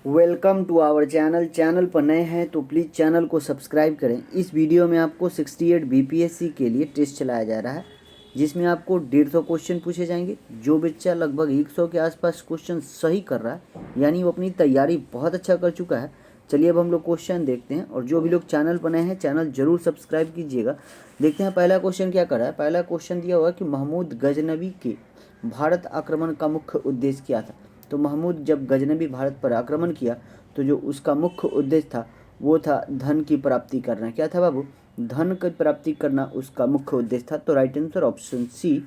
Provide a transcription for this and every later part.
Welcome to our channel पर नए हैं तो प्लीज़ चैनल को सब्सक्राइब करें। इस वीडियो में आपको 68 बीपीएससी के लिए टेस्ट चलाया जा रहा है, जिसमें आपको 150 क्वेश्चन पूछे जाएंगे। जो बच्चा लगभग 100 के आसपास क्वेश्चन सही कर रहा है, यानी वो अपनी तैयारी बहुत अच्छा कर चुका है। चलिए अब हम लोग क्वेश्चन देखते हैं, और जो भी लोग चैनल पर नए हैं चैनल जरूर सब्सक्राइब कीजिएगा। देखते हैं पहला क्वेश्चन क्या कर रहा है। पहला क्वेश्चन दिया हुआ कि महमूद गजनवी के भारत आक्रमण का मुख्य उद्देश्य क्या था। तो महमूद जब गजनवी भारत पर आक्रमण किया तो जो उसका मुख्य उद्देश्य था वो था धन की प्राप्ति करना। क्या था बाबू? धन की प्राप्ति करना उसका मुख्य उद्देश्य था। तो राइट आंसर ऑप्शन सी।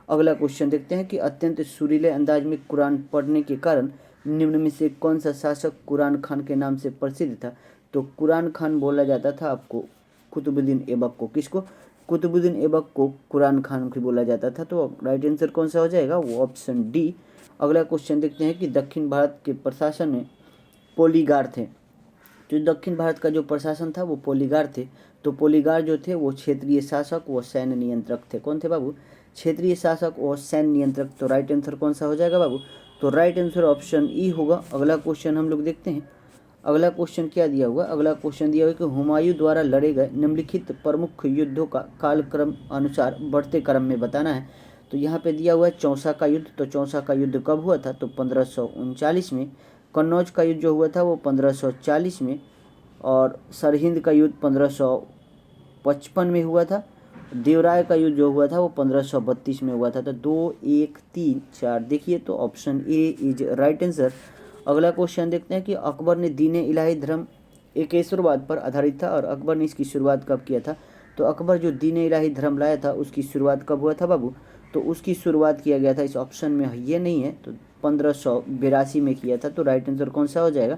अगला क्वेश्चन देखते हैं कि अत्यंत सुरीले अंदाज में कुरान पढ़ने के कारण निम्न में से कौन सा शासक कुरान खान के नाम से प्रसिद्ध था। तो कुरान खान बोला जाता था आपको कुतुबुद्दीन ऐबक को। किसको? कुतुबुद्दीन ऐबक को कुरान खान को बोला जाता था। तो राइट आंसर कौन सा हो जाएगा? वो ऑप्शन डी। अगला क्वेश्चन देखते हैं कि दक्षिण भारत के प्रशासन में पोलीगार थे। जो दक्षिण भारत का जो प्रशासन था वो पोलीगार थे। तो पोलीगार जो थे वो क्षेत्रीय शासक व सैन्य नियंत्रक थे। कौन थे बाबू? क्षेत्रीय शासक और सैन्य नियंत्रक। तो राइट आंसर कौन सा हो जाएगा बाबू? तो राइट आंसर ऑप्शन ई होगा। अगला क्वेश्चन हम लोग देखते हैं। अगला क्वेश्चन क्या दिया हुआ? अगला क्वेश्चन दिया हुआ कि हुमायूं द्वारा लड़े गए निम्नलिखित प्रमुख युद्धों का कालक्रम अनुसार बढ़ते क्रम में बताना है। तो यहाँ पे दिया हुआ है चौसा का युद्ध। तो चौसा का युद्ध कब हुआ था? तो 1539 में। कन्नौज का युद्ध जो हुआ था वो 1540 में। और सरहिंद का युद्ध 1555 में हुआ था। देवराय का युद्ध जो हुआ था वो 1532 में हुआ था। तो 2, 1, 3, 4 देखिए, तो option A is right answer. अगला क्वेश्चन देखते हैं कि अकबर ने दीन इलाही धर्म एकेश्वरवाद पर आधारित था, और अकबर ने इसकी शुरुआत कब किया था। तो अकबर जो दीन इलाही धर्म लाया था उसकी शुरुआत कब हुआ था बाबू? तो उसकी शुरुआत किया गया था, इस ऑप्शन में ये नहीं है, तो 1582 में किया था। तो राइट आंसर कौन सा हो जाएगा?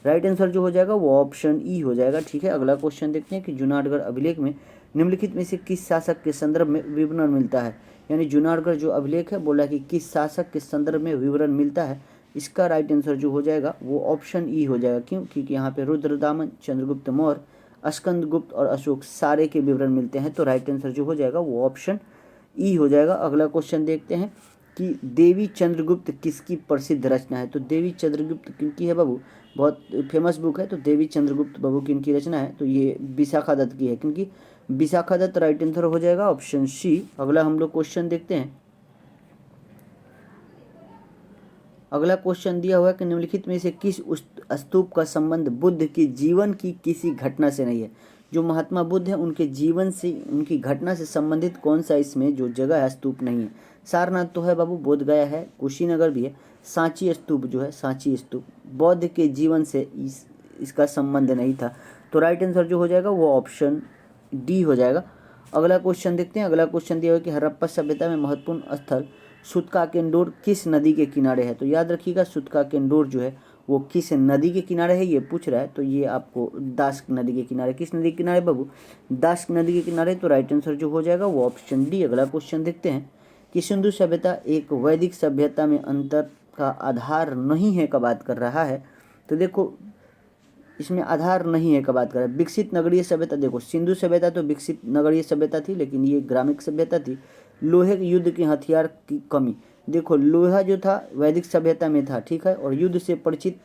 राइट आंसर जो हो जाएगा वो ऑप्शन ई हो जाएगा। ठीक है, अगला क्वेश्चन देखते हैं कि जूनागढ़ अभिलेख में निम्नलिखित में से किस शासक के संदर्भ में विवरण मिलता है। यानी जूनागढ़ जो अभिलेख है बोला कि किस शासक के संदर्भ में विवरण मिलता है। इसका राइट आंसर जो हो जाएगा वो ऑप्शन ई हो जाएगा। क्यों? क्योंकि यहाँ पे रुद्रदामन, चंद्रगुप्त मौर्य, स्कंदगुप्त और अशोक सारे के विवरण मिलते हैं। तो राइट आंसर जो हो जाएगा वो ऑप्शन ई हो जाएगा। अगला क्वेश्चन देखते हैं कि देवी चंद्रगुप्त किसकी प्रसिद्ध रचना है। तो देवी चंद्रगुप्त किनकी है बाबू? बहुत फेमस बुक है। तो देवी चंद्रगुप्त बाबू किनकी रचना है? तो ये विशाखा दत्त की है। किनकी? विशाखा दत्त। राइट आंसर हो जाएगा ऑप्शन सी। अगला हम लोग क्वेश्चन देखते हैं। अगला क्वेश्चन दिया हुआ है कि निम्नलिखित में से किस स्तूप का संबंध बुद्ध के जीवन की किसी घटना से नहीं है। जो महात्मा बुद्ध है उनके जीवन से, उनकी घटना से संबंधित कौन सा इसमें जो जगह है स्तूप नहीं है। सारनाथ तो है बाबू, बोध गया है, कुशीनगर भी है। सांची स्तूप जो है, सांची स्तूप, बौद्ध के जीवन से इसका संबंध नहीं था। तो राइट आंसर जो हो जाएगा वो ऑप्शन डी हो जाएगा। अगला क्वेश्चन देखते हैं। अगला क्वेश्चन दिया हुआ है कि हड़प्पा सभ्यता में महत्वपूर्ण स्थल सुतका केंडोर किस नदी के किनारे है। तो याद रखिएगा सुतका केंडोर जो है वो किस नदी के किनारे है ये पूछ रहा है। तो ये आपको दास्क नदी के किनारे। किस नदी के किनारे बाबू? दास्क नदी के किनारे। तो राइट आंसर जो हो जाएगा वो ऑप्शन डी। अगला क्वेश्चन देखते हैं कि सिंधु सभ्यता एक वैदिक सभ्यता में अंतर का आधार नहीं है का बात कर रहा है। तो देखो इसमें आधार नहीं है का बात कर रहा है। विकसित नगरीय सभ्यता, देखो सिंधु सभ्यता तो विकसित नगरीय सभ्यता थी, लेकिन ये ग्रामीण सभ्यता थी। लोहे के युद्ध के हथियार की कमी, देखो लोहा जो था वैदिक सभ्यता में था, ठीक है, और युद्ध से परिचित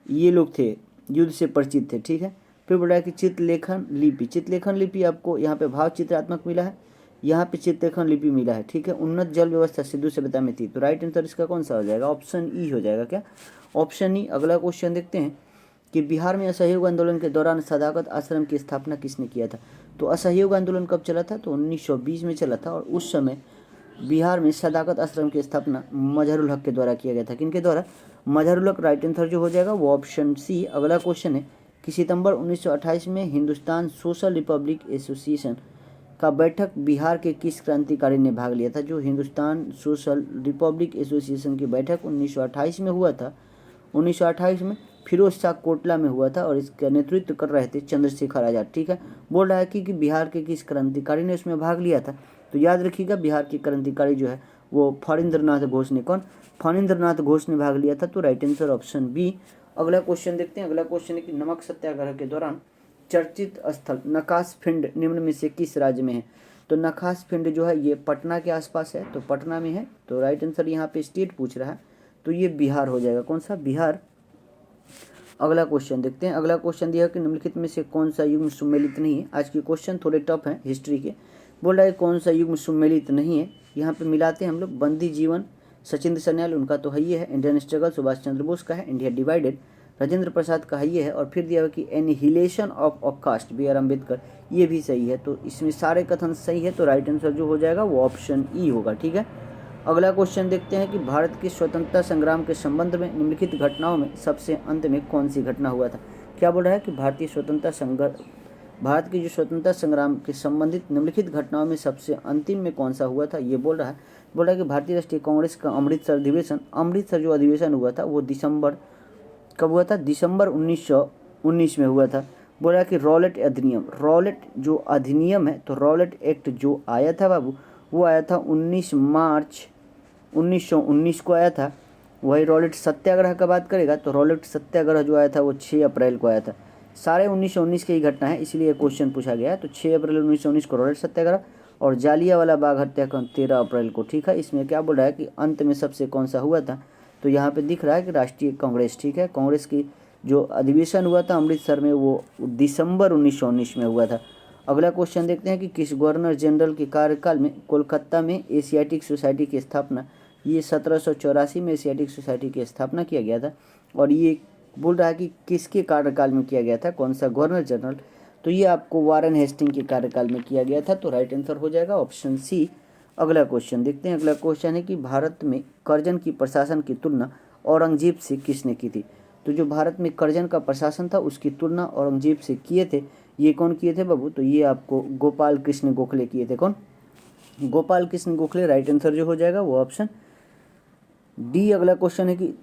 ये लोग थे, युद्ध से परिचित थे, ठीक है। फिर बोला कि चित्रलेखन लिपि, चित्रलेखन लिपि आपको यहाँ पे भाव चित्रात्मक मिला है, यहाँ पे चित्रलेखन लिपि मिला है, ठीक है। उन्नत जल व्यवस्था सिंधु सभ्यता में थी। तो राइट आंसर इसका कौन सा हो जाएगा? ऑप्शन ई हो जाएगा। क्या? Option E. अगला क्वेश्चन देखते हैं कि बिहार में असहयोग आंदोलन के दौरान सदाकत आश्रम की स्थापना किसने किया था। तो असहयोग आंदोलन कब चला था? तो 1920 में चला था, और उस समय बिहार में सदाकत आश्रम की स्थापना मजहरुल हक के द्वारा किया गया था। किनके द्वारा? मजहरुल हक। राइट आंसर जो हो जाएगा वो ऑप्शन सी। अगला क्वेश्चन है कि सितंबर 1928 में हिंदुस्तान सोशल रिपब्लिक एसोसिएशन का बैठक बिहार के किस क्रांतिकारी ने भाग लिया था। जो हिंदुस्तान सोशल रिपब्लिक एसोसिएशन की बैठक 1928 में हुआ था, 1928 में फिरोज शाह कोटला में हुआ था, और इसका नेतृत्व कर रहे थे चंद्रशेखर आजाद, ठीक है। बोल रहा है कि बिहार के किस क्रांतिकारी ने उसमें भाग लिया था। तो याद रखिएगा बिहार के क्रांतिकारी जो है वो फणींद्रनाथ घोष ने, कौन? फणींद्रनाथ घोष ने भाग लिया था। तो राइट आंसर ऑप्शन बी। अगला क्वेश्चन देखते हैं। अगला क्वेश्चन है कि नमक सत्याग्रह के दौरान चर्चित स्थल नखासपिंड निम्न में से किस राज्य में है। तो नखासपिंड जो है ये पटना के आसपास है, तो पटना में है। तो राइट आंसर यहाँ पे स्टेट पूछ रहा है, तो ये बिहार हो जाएगा। कौन सा? बिहार। अगला क्वेश्चन देखते हैं। अगला क्वेश्चन दिया है कि निम्नलिखित में से कौन सा युग्म सुमेलित नहीं है। आज के क्वेश्चन थोड़े टफ हैं हिस्ट्री के। बोल रहा है कौन सा युग्म सुमेलित नहीं है। यहाँ पे मिलाते हैं हम लोग। बंदी जीवन सचिंद्र सन्याल उनका तो है ही है। इंडियन स्ट्रगल सुभाष चंद्र बोस का है। इंडिया डिवाइडेड राजेंद्र प्रसाद का ये है। और फिर दिया हुआ कि annihilation of caste B R Ambedkar, ये भी सही है। तो इसमें सारे कथन सही है, तो राइट आंसर जो हो जाएगा वो ऑप्शन ई होगा। ठीक है, अगला क्वेश्चन देखते हैं कि भारत के स्वतंत्रता संग्राम के संबंध में निम्नलिखित घटनाओं में सबसे अंत में कौन सी घटना हुआ था। क्या बोल रहा है कि भारत की जो स्वतंत्रता संग्राम के संबंधित निम्नलिखित घटनाओं में सबसे अंतिम में कौन सा हुआ था, ये बोल रहा है कि भारतीय राष्ट्रीय कांग्रेस का अमृतसर अधिवेशन, अमृतसर जो अधिवेशन हुआ था वो दिसंबर कब हुआ था, दिसंबर 1919 में हुआ था। बोल रहा है कि रॉलेट अधिनियम, रॉलेट जो अधिनियम है, तो रॉलेट एक्ट जो आया था बाबू वो आया था 19 मार्च 1919 को आया था। वही रॉलेट सत्याग्रह का बात करेगा तो रॉलेट सत्याग्रह जो आया था वो 6 अप्रैल को आया था। सारे 1919 की ही घटना है, इसलिए क्वेश्चन पूछा गया है। तो 6 अप्रैल 1919 को रॉलेट सत्याग्रह और जालियांवाला बाग हत्याकांड 13 अप्रैल को। ठीक है, इसमें क्या बोल रहा है कि अंत में सबसे कौन सा हुआ था, तो यहाँ पे दिख रहा है कि राष्ट्रीय कांग्रेस। ठीक है, कांग्रेस की जो अधिवेशन हुआ था अमृतसर में वो दिसंबर 1919 में हुआ था। अगला क्वेश्चन देखते हैं कि किस गवर्नर जनरल के कार्यकाल में कोलकाता में एशियाटिक सोसाइटी की स्थापना, ये 1784 में एशियाटिक सोसाइटी की स्थापना किया गया था। और ये बोल रहा है कि किसके कार्यकाल में किया गया था, कौन सा गवर्नर जनरल, तो ये आपको वारेन हेस्टिंग के कार्यकाल में किया गया था। तो राइट आंसर हो जाएगा ऑप्शन सी। अगला क्वेश्चन देखते हैं। अगला क्वेश्चन है कि भारत में कर्जन की प्रशासन की तुलना औरंगजेब से किसने की थी। तो जो भारत में कर्जन का प्रशासन था उसकी तुलना औरंगजेब से किए थे। ये कौन किए थे बाबू, तो ये आपको गोपाल कृष्ण गोखले किए थे। कौन, गोपाल कृष्ण गोखले। राइट आंसर जो हो जाएगा वो ऑप्शन डी। अगला क्वेश्चन है कि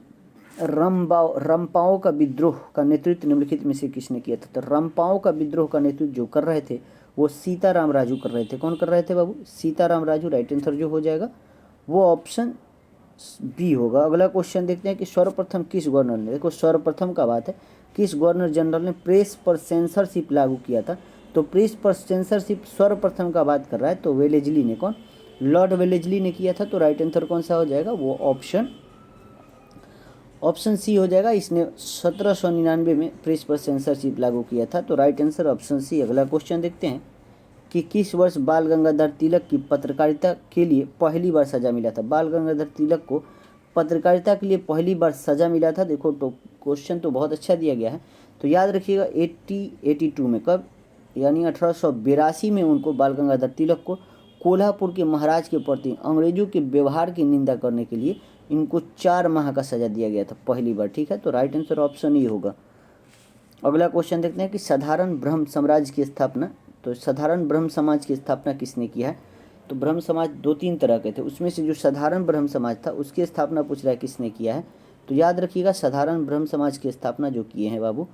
रंपाओं का विद्रोह का नेतृत्व निम्नलिखित में से किसने किया था। तो रंपाओं का विद्रोह का नेतृत्व जो कर रहे थे वो सीताराम राजू कर रहे थे। कौन कर रहे थे बाबू, सीताराम राजू। राइट आंसर जो हो जाएगा वो ऑप्शन बी होगा। अगला क्वेश्चन देखते हैं कि सर्वप्रथम किस गवर्नर ने, देखो सर्वप्रथम का बात है, किस गवर्नर जनरल ने प्रेस पर सेंसरशिप लागू किया था। तो प्रेस पर सेंसरशिप सर्वप्रथम का बात कर रहा है तो वेलेजली ने, कौन, लॉर्ड वेलेजली ने किया था। तो राइट आंसर कौन सा हो जाएगा, वो ऑप्शन सी हो जाएगा। इसने 1799 में प्रेस पर सेंसरशिप लागू किया था। तो राइट आंसर ऑप्शन सी। अगला क्वेश्चन देखते हैं कि किस वर्ष बाल गंगाधर तिलक की पत्रकारिता के लिए पहली बार सजा मिला था। बाल गंगाधर तिलक को पत्रकारिता के लिए पहली बार सजा मिला था। देखो तो क्वेश्चन तो बहुत अच्छा दिया गया है, तो याद रखिएगा 1882 में, कब, यानी 1882 में उनको बाल गंगाधर तिलक को कोल्हापुर के महाराज के प्रति अंग्रेजों के व्यवहार की निंदा करने के लिए इनको 4 माह का सजा दिया गया था पहली बार। ठीक है, तो राइट आंसर ऑप्शन ई होगा। अगला क्वेश्चन देखते हैं कि साधारण ब्रह्म साम्राज्य की स्थापना, तो साधारण ब्रह्म समाज की स्थापना किसने किया है। तो ब्रह्म समाज 2-3 तरह के थे, उसमें से जो साधारण ब्रह्म समाज था उसकी स्थापना पूछ रहा है किसने किया है। तो याद रखिएगा साधारण ब्रह्म समाज की स्थापना जो किए हैं बाबू,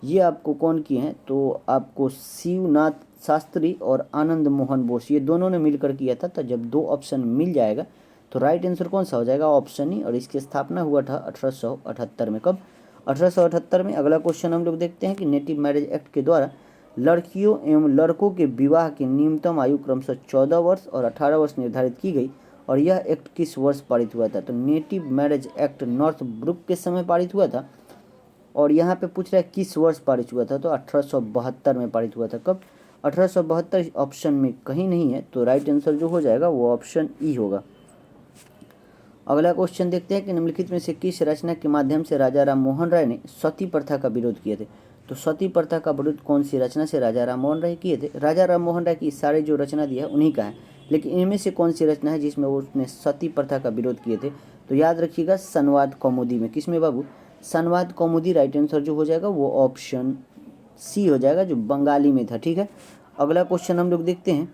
ये आपको कौन किए हैं, तो आपको शिवनाथ शास्त्री और आनंद मोहन बोस, ये दोनों ने मिलकर किया था। तो जब 2 ऑप्शन मिल जाएगा तो राइट आंसर कौन सा हो जाएगा, ऑप्शन ई। और इसकी स्थापना हुआ था 1878 में, कब, 1878 में। अगला क्वेश्चन हम लोग देखते हैं कि नेटिव मैरिज एक्ट के द्वारा लड़कियों एवं लड़कों के विवाह की न्यूनतम आयु क्रमशः 14 वर्ष और 18 वर्ष निर्धारित की गई, और यह एक्ट किस वर्ष पारित हुआ था। तो native marriage act Northbrook के समय पारित हुआ था, और यहाँ पे पूछ रहा है किस वर्ष पारित हुआ था, तो 1872 में पारित हुआ था। कब, 1872 ऑप्शन में कहीं नहीं है, तो राइट आंसर जो हो जाएगा वो ऑप्शन ई होगा। अगला क्वेश्चन देखते हैं कि निम्नलिखित में से किस रचना के माध्यम से राजा राम मोहन राय ने सती प्रथा का विरोध किए थे। तो सती प्रथा का विरोध कौन सी रचना से राजा राम मोहन राय किए थे। राजा राम मोहन राय की सारे जो रचना दिया है उन्हीं का है, लेकिन इनमें से कौन सी रचना है जिसमें उसने सती प्रथा का विरोध किए थे। तो याद रखिएगा संवाद कौमुदी में। किसमें बाबू, संवाद कौमुदी। राइट आंसर जो हो जाएगा वो ऑप्शन सी हो जाएगा, जो बंगाली में था। ठीक है, अगला क्वेश्चन हम लोग देखते हैं।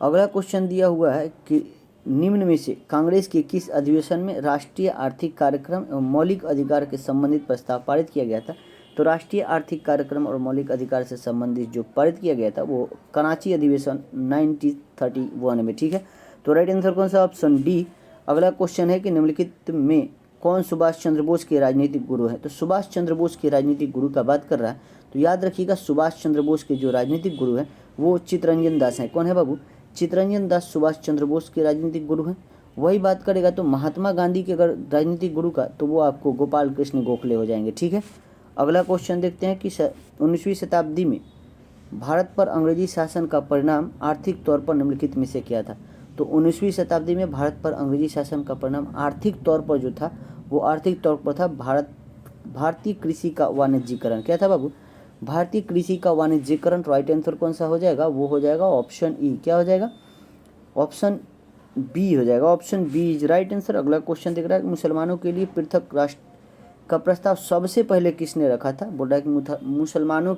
अगला क्वेश्चन दिया हुआ है कि निम्न में से कांग्रेस के किस अधिवेशन में राष्ट्रीय आर्थिक कार्यक्रम एवं मौलिक अधिकार के संबंधित प्रस्ताव पारित किया गया था। तो राष्ट्रीय आर्थिक कार्यक्रम और मौलिक अधिकार से संबंधित जो पारित किया गया था वो कराची अधिवेशन 1931 में। ठीक है, तो राइट आंसर कौन सा, ऑप्शन डी। अगला क्वेश्चन है कि निम्नलिखित में कौन सुभाष चंद्र बोस के राजनीतिक गुरु है। तो सुभाष चंद्र बोस के राजनीतिक गुरु का बात कर रहा है, तो याद रखिएगा सुभाष चंद्र बोस के जो राजनीतिक गुरु हैं वो चित्तरंजन दास हैं। कौन है बाबू, चित्तरंजन दास सुभाष चंद्र बोस के राजनीतिक गुरु हैं। वही बात करेगा तो महात्मा गांधी के अगर राजनीतिक गुरु का, तो वो आपको गोपाल कृष्ण गोखले हो जाएंगे। ठीक है, अगला क्वेश्चन देखते हैं कि 19वीं शताब्दी में भारत पर अंग्रेजी शासन का परिणाम आर्थिक तौर पर निम्नलिखित में से क्या था। तो 19वीं शताब्दी में भारत पर अंग्रेजी शासन का परिणाम आर्थिक तौर पर जो था, वो आर्थिक तौर पर था भारतीय कृषि का वाणिज्यीकरण। क्या था बाबू? भारतीय कृषि का वाणिज्यीकरण। राइट आंसर कौन सा हो जाएगा? वो हो जाएगा ऑप्शन ई। क्या हो जाएगा? ऑप्शन बी हो जाएगा। Option B is right answer. अगला क्वेश्चन दिख रहा है कि मुसलमानों के लिए पृथक राष्ट्र का प्रस्ताव सबसे पहले किसने रखा था। बोल रहा है कि मुसलमानों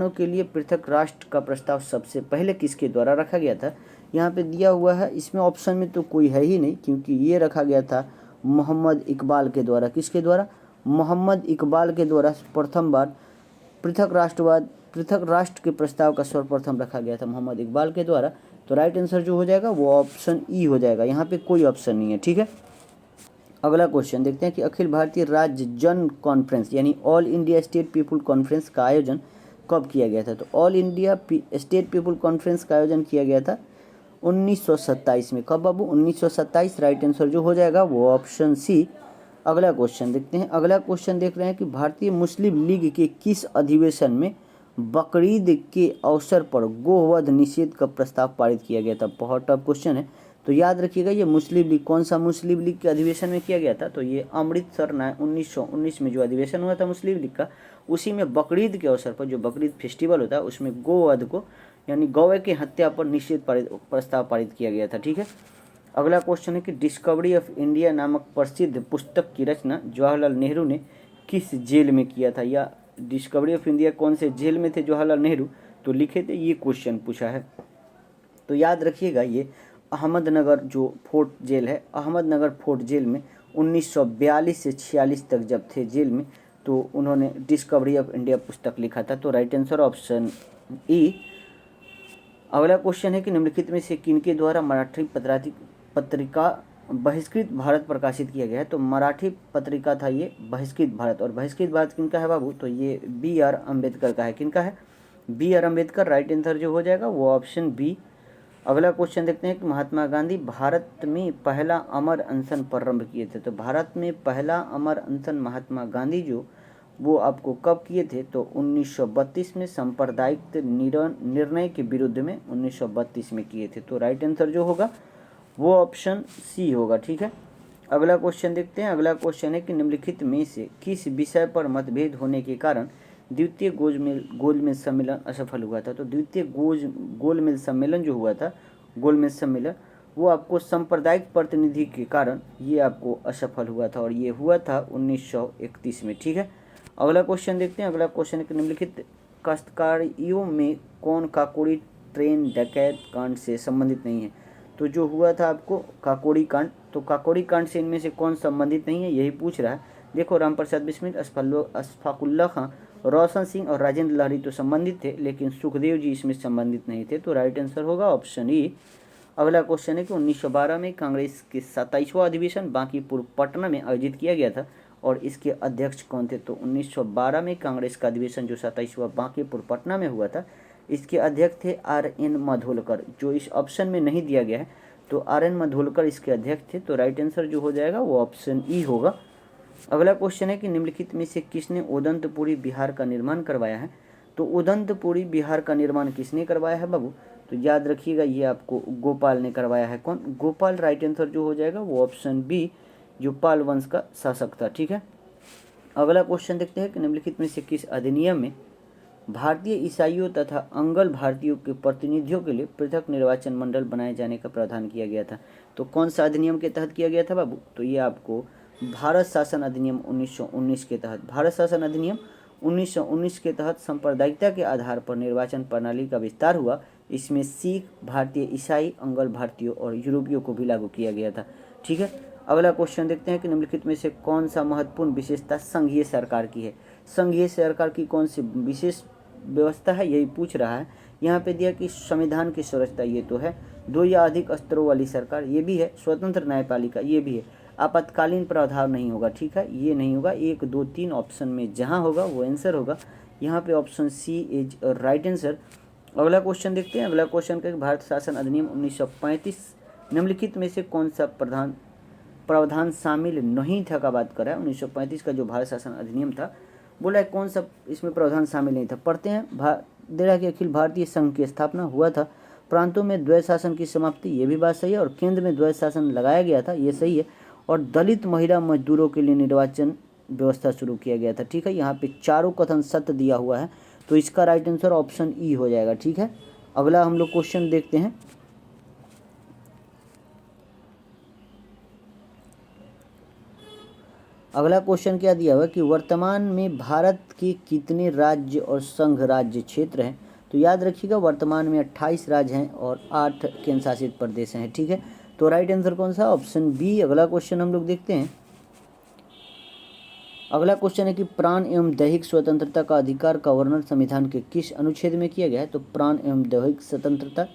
के लिए पृथक राष्ट्र का प्रस्ताव सबसे पहले किसके द्वारा रखा गया था। यहाँ पे दिया हुआ है, इसमें ऑप्शन में तो कोई है ही नहीं, क्योंकि ये रखा गया था मोहम्मद इकबाल के द्वारा। किसके द्वारा? मोहम्मद इकबाल के द्वारा प्रथम बार पृथक राष्ट्र के प्रस्ताव का सर्वप्रथम रखा गया था मोहम्मद इकबाल के द्वारा। तो राइट आंसर जो हो जाएगा वो ऑप्शन ई हो जाएगा। यहाँ पे कोई ऑप्शन नहीं है। ठीक है, अगला क्वेश्चन देखते हैं कि अखिल भारतीय राज्य जन कॉन्फ्रेंस यानी all India state people conference का आयोजन कब किया गया था। तो all India state people conference का आयोजन किया गया था 1927 में। कब बाबू? 1927। राइट आंसर जो हो जाएगा वो ऑप्शन सी। अगला क्वेश्चन देखते हैं। अगला क्वेश्चन देख रहे हैं कि भारतीय मुस्लिम लीग के किस अधिवेशन में बकरीद के अवसर पर गोवध निषेध का प्रस्ताव पारित किया गया था। बहुत टफ क्वेश्चन है, तो याद रखिएगा ये मुस्लिम लीग, कौन सा मुस्लिम लीग के अधिवेशन में किया गया था। तो ये अमृतसर 1919 में जो अधिवेशन हुआ था मुस्लिम लीग का, उसी में बकरीद के अवसर पर, जो बकरीद फेस्टिवल होता है, उसमें गोवध को यानी गौवे की हत्या पर निषेध प्रस्ताव पारित किया गया था। ठीक है, अगला क्वेश्चन है कि डिस्कवरी ऑफ इंडिया नामक प्रसिद्ध पुस्तक की रचना जवाहरलाल नेहरू ने किस जेल में किया था। या डिस्कवरी ऑफ इंडिया कौन से जेल में थे जवाहरलाल नेहरू तो लिखे थे, ये क्वेश्चन पूछा है। तो याद रखिएगा ये अहमदनगर जो फोर्ट जेल है, अहमदनगर फोर्ट जेल में 1942 से 46 तक जब थे जेल में, तो उन्होंने डिस्कवरी ऑफ इंडिया पुस्तक लिखा था। तो राइट आंसर ऑप्शन ई। अगला क्वेश्चन है कि निम्नलिखित में से किनके द्वारा मराठी पत्रिका बहिष्कृत भारत प्रकाशित किया गया है। तो मराठी पत्रिका था ये बहिष्कृत भारत, और बहिष्कृत भारत किनका है बाबू? तो ये बी आर अम्बेडकर का है। किनका है? B R Ambedkar. Right answer जो हो जाएगा वो ऑप्शन बी। अगला क्वेश्चन देखते हैं कि महात्मा गांधी भारत में पहला अमर अनशन प्रारंभ किए थे। तो भारत में पहला अमर अनशन महात्मा गांधी जो वो आपको कब किए थे। तो 1932 में सांप्रदायिक निर्णय के विरुद्ध में 1932 में किए थे। तो राइट आंसर जो होगा वो ऑप्शन सी होगा। ठीक है, अगला क्वेश्चन देखते हैं। अगला क्वेश्चन है कि निम्नलिखित में से किस विषय पर मतभेद होने के कारण द्वितीय गोलमेज सम्मेलन असफल हुआ था। तो द्वितीय गोलमेज सम्मेलन जो हुआ था, गोलमेज सम्मेलन, वो आपको सांप्रदायिक प्रतिनिधि के कारण ये आपको असफल हुआ था, और ये हुआ था 1931 में। ठीक है, अगला क्वेश्चन देखते हैं। अगला क्वेश्चन है कि निम्नलिखित काश्तकारियों में कौन काकोरी ट्रेन डकैत कांड से संबंधित नहीं है। तो जो हुआ था आपको काकोरी कांड, तो काकोरी कांड से इनमें से कौन संबंधित नहीं है, यही पूछ रहा है। देखो रामप्रसाद बिस्मिल, अशफाकुल्ला खां, रोशन सिंह और राजेंद्र लहरी तो संबंधित थे, लेकिन सुखदेव जी इसमें संबंधित नहीं थे। तो राइट आंसर होगा ऑप्शन ई। अगला क्वेश्चन है कि 1912 में कांग्रेस के 27वां अधिवेशन बांकीपुर पटना में आयोजित किया गया था, और इसके अध्यक्ष कौन थे। तो 1912 में कांग्रेस का अधिवेशन जो 27वां बांकीपुर पटना में हुआ था, इसके अध्यक्ष थे RN माधोलकर, जो इस ऑप्शन में नहीं दिया गया है। तो RN माधोलकर इसके अध्यक्ष थे। तो राइट आंसर जो हो जाएगा वो ऑप्शन ई होगा। अगला क्वेश्चन है कि निम्नलिखित में से किसने उदंतपुरी बिहार का निर्माण करवाया है। तो उदंतपुरी बिहार का निर्माण किसने करवाया है बाबू। तो याद रखिएगा ये आपको गोपाल ने करवाया है। कौन? गोपाल। राइट आंसर जो हो जाएगा वो ऑप्शन बी, जो पाल वंश का शासक था। ठीक है, अगला क्वेश्चन देखते हैं कि निम्नलिखित में से किस अधिनियम में भारतीय ईसाइयों तथा अंगल भारतीयों के प्रतिनिधियों के लिए पृथक निर्वाचन मंडल बनाए जाने का प्रावधान किया गया था। तो कौन सा अधिनियम के तहत किया गया था बाबू। तो ये आपको भारत शासन अधिनियम 1919 के तहत, भारत शासन अधिनियम 1919 के तहत सांप्रदायिकता के आधार पर निर्वाचन प्रणाली का विस्तार हुआ। इसमें सिख, भारतीय ईसाई, अंगल भारतीयों और यूरोपियों को भी लागू किया गया था। ठीक है, अगला क्वेश्चन देखते हैं कि निम्नलिखित में से कौन सा महत्वपूर्ण विशेषता संघीय सरकार की है। संघीय सरकार की कौन सी विशेष व्यवस्था है, यही पूछ रहा है। यहाँ पे दिया कि संविधान की सुरक्षा, ये तो है। 2 या अधिक स्तरों वाली सरकार, ये भी है। स्वतंत्र न्यायपालिका, ये भी है। आपातकालीन प्रावधान नहीं होगा। ठीक है, ये नहीं होगा। 1, 2, 3 ऑप्शन में जहाँ होगा वो आंसर होगा। यहाँ पे option C is right answer. अगला क्वेश्चन देखते हैं। अगला क्वेश्चन का भारत शासन अधिनियम 1935 निम्नलिखित में से कौन सा प्रावधान शामिल नहीं था का बात कर रहा है। 1935 का जो भारत शासन अधिनियम था, बोला है कौन सा इसमें प्रावधान शामिल नहीं था। पढ़ते हैं। दे रहा कि अखिल भारतीय संघ की स्थापना हुआ था, प्रांतों में द्वैत शासन की समाप्ति, ये भी बात सही है, और केंद्र में द्वैत शासन लगाया गया था, ये सही है, और दलित महिला मजदूरों के लिए निर्वाचन व्यवस्था शुरू किया गया था। ठीक है, यहाँ पे चारों कथन सत्य दिया हुआ है, तो इसका राइट आंसर ऑप्शन ई हो जाएगा। ठीक है, अगला हम लोग क्वेश्चन देखते हैं। अगला क्वेश्चन क्या दिया हुआ है कि वर्तमान में भारत के कितने राज्य और संघ राज्य क्षेत्र हैं। तो याद रखिएगा, वर्तमान में 28 राज्य हैं और 8 केंद्र शासित प्रदेश हैं। ठीक है, तो राइट आंसर कौन सा, ऑप्शन बी। अगला क्वेश्चन हम लोग देखते हैं। अगला क्वेश्चन है कि प्राण एवं दैहिक स्वतंत्रता का अधिकार का वर्णन संविधान के किस अनुच्छेद में किया गया है। तो प्राण एवं दैहिक स्वतंत्रता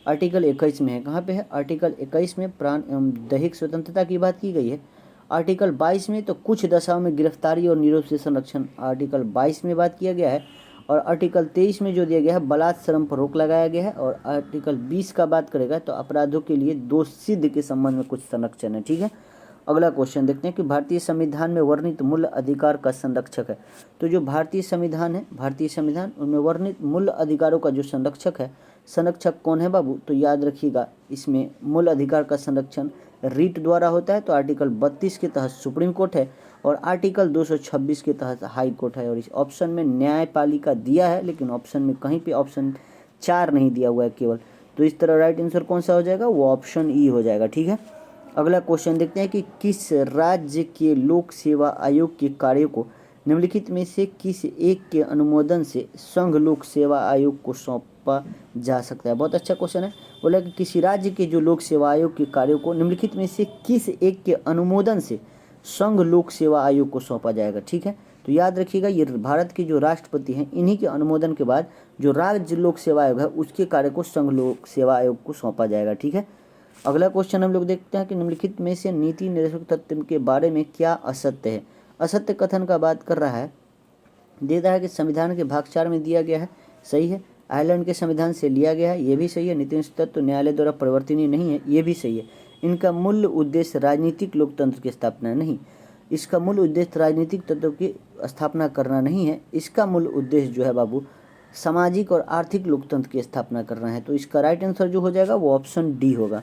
आर्टिकल 21 में है। कहाँ पे है, आर्टिकल 21 में प्राण एवं दैहिक स्वतंत्रता की बात की गई है। आर्टिकल 22 में तो कुछ दशाओं में गिरफ्तारी और निरोध से संरक्षण, आर्टिकल 22 में बात किया गया है। और आर्टिकल 23 में जो दिया गया है बलात् श्रम पर रोक लगाया गया है। और आर्टिकल 20 का बात करेगा तो अपराधों के लिए दोष सिद्ध के संबंध में कुछ संरक्षण है। ठीक है, अगला क्वेश्चन देखते हैं कि भारतीय संविधान में वर्णित मूल अधिकार का संरक्षक है। तो जो भारतीय संविधान है, भारतीय संविधान उनमें वर्णित मूल अधिकारों का जो संरक्षक है, संरक्षक कौन है बाबू, तो याद रखिएगा इसमें मूल अधिकार का संरक्षण रीट द्वारा होता है। तो आर्टिकल 32 के तहत सुप्रीम कोर्ट है और आर्टिकल 226 के तहत हाई कोर्ट है। और इस ऑप्शन में न्यायपालिका दिया है, लेकिन ऑप्शन में कहीं पे ऑप्शन 4 नहीं दिया हुआ है केवल। तो इस तरह राइट आंसर कौन सा हो जाएगा, वो ऑप्शन ई हो जाएगा। ठीक है, अगला क्वेश्चन देखते हैं कि किस राज्य के लोक सेवा आयोग के कार्यों को निम्नलिखित में से किस एक के अनुमोदन से संघ लोक सेवा आयोग को सौंपा जा सकता है। बहुत अच्छा क्वेश्चन है। बोला कि किसी राज्य के जो लोक सेवा आयोग के कार्यों को निम्नलिखित में से किस एक के अनुमोदन से संघ लोक सेवा आयोग को सौंपा जाएगा। ठीक है, तो याद रखिएगा ये भारत के जो राष्ट्रपति हैं, इन्हीं के अनुमोदन के बाद जो राज्य लोक सेवा आयोग है उसके कार्य को संघ लोक सेवा आयोग को सौंपा जाएगा। ठीक है, अगला क्वेश्चन हम लोग देखते हैं कि निम्नलिखित में से नीति निर्देशक तत्व के बारे में क्या असत्य है। असत्य कथन का बात कर रहा है, दे रहा है कि संविधान के भाग 4 में दिया गया है, सही है। आयरलैंड के संविधान से लिया गया है, ये भी सही है। नीति निर्देशक तत्व न्यायालय द्वारा परिवर्तनीय नहीं है, ये भी सही है। इनका मूल उद्देश्य राजनीतिक लोकतंत्र की स्थापना नहीं, इसका मूल उद्देश्य राजनीतिक तत्व की स्थापना करना नहीं है। इसका मूल उद्देश्य जो है बाबू सामाजिक और आर्थिक लोकतंत्र की स्थापना करना है। तो इसका राइट आंसर जो हो जाएगा वो ऑप्शन डी होगा।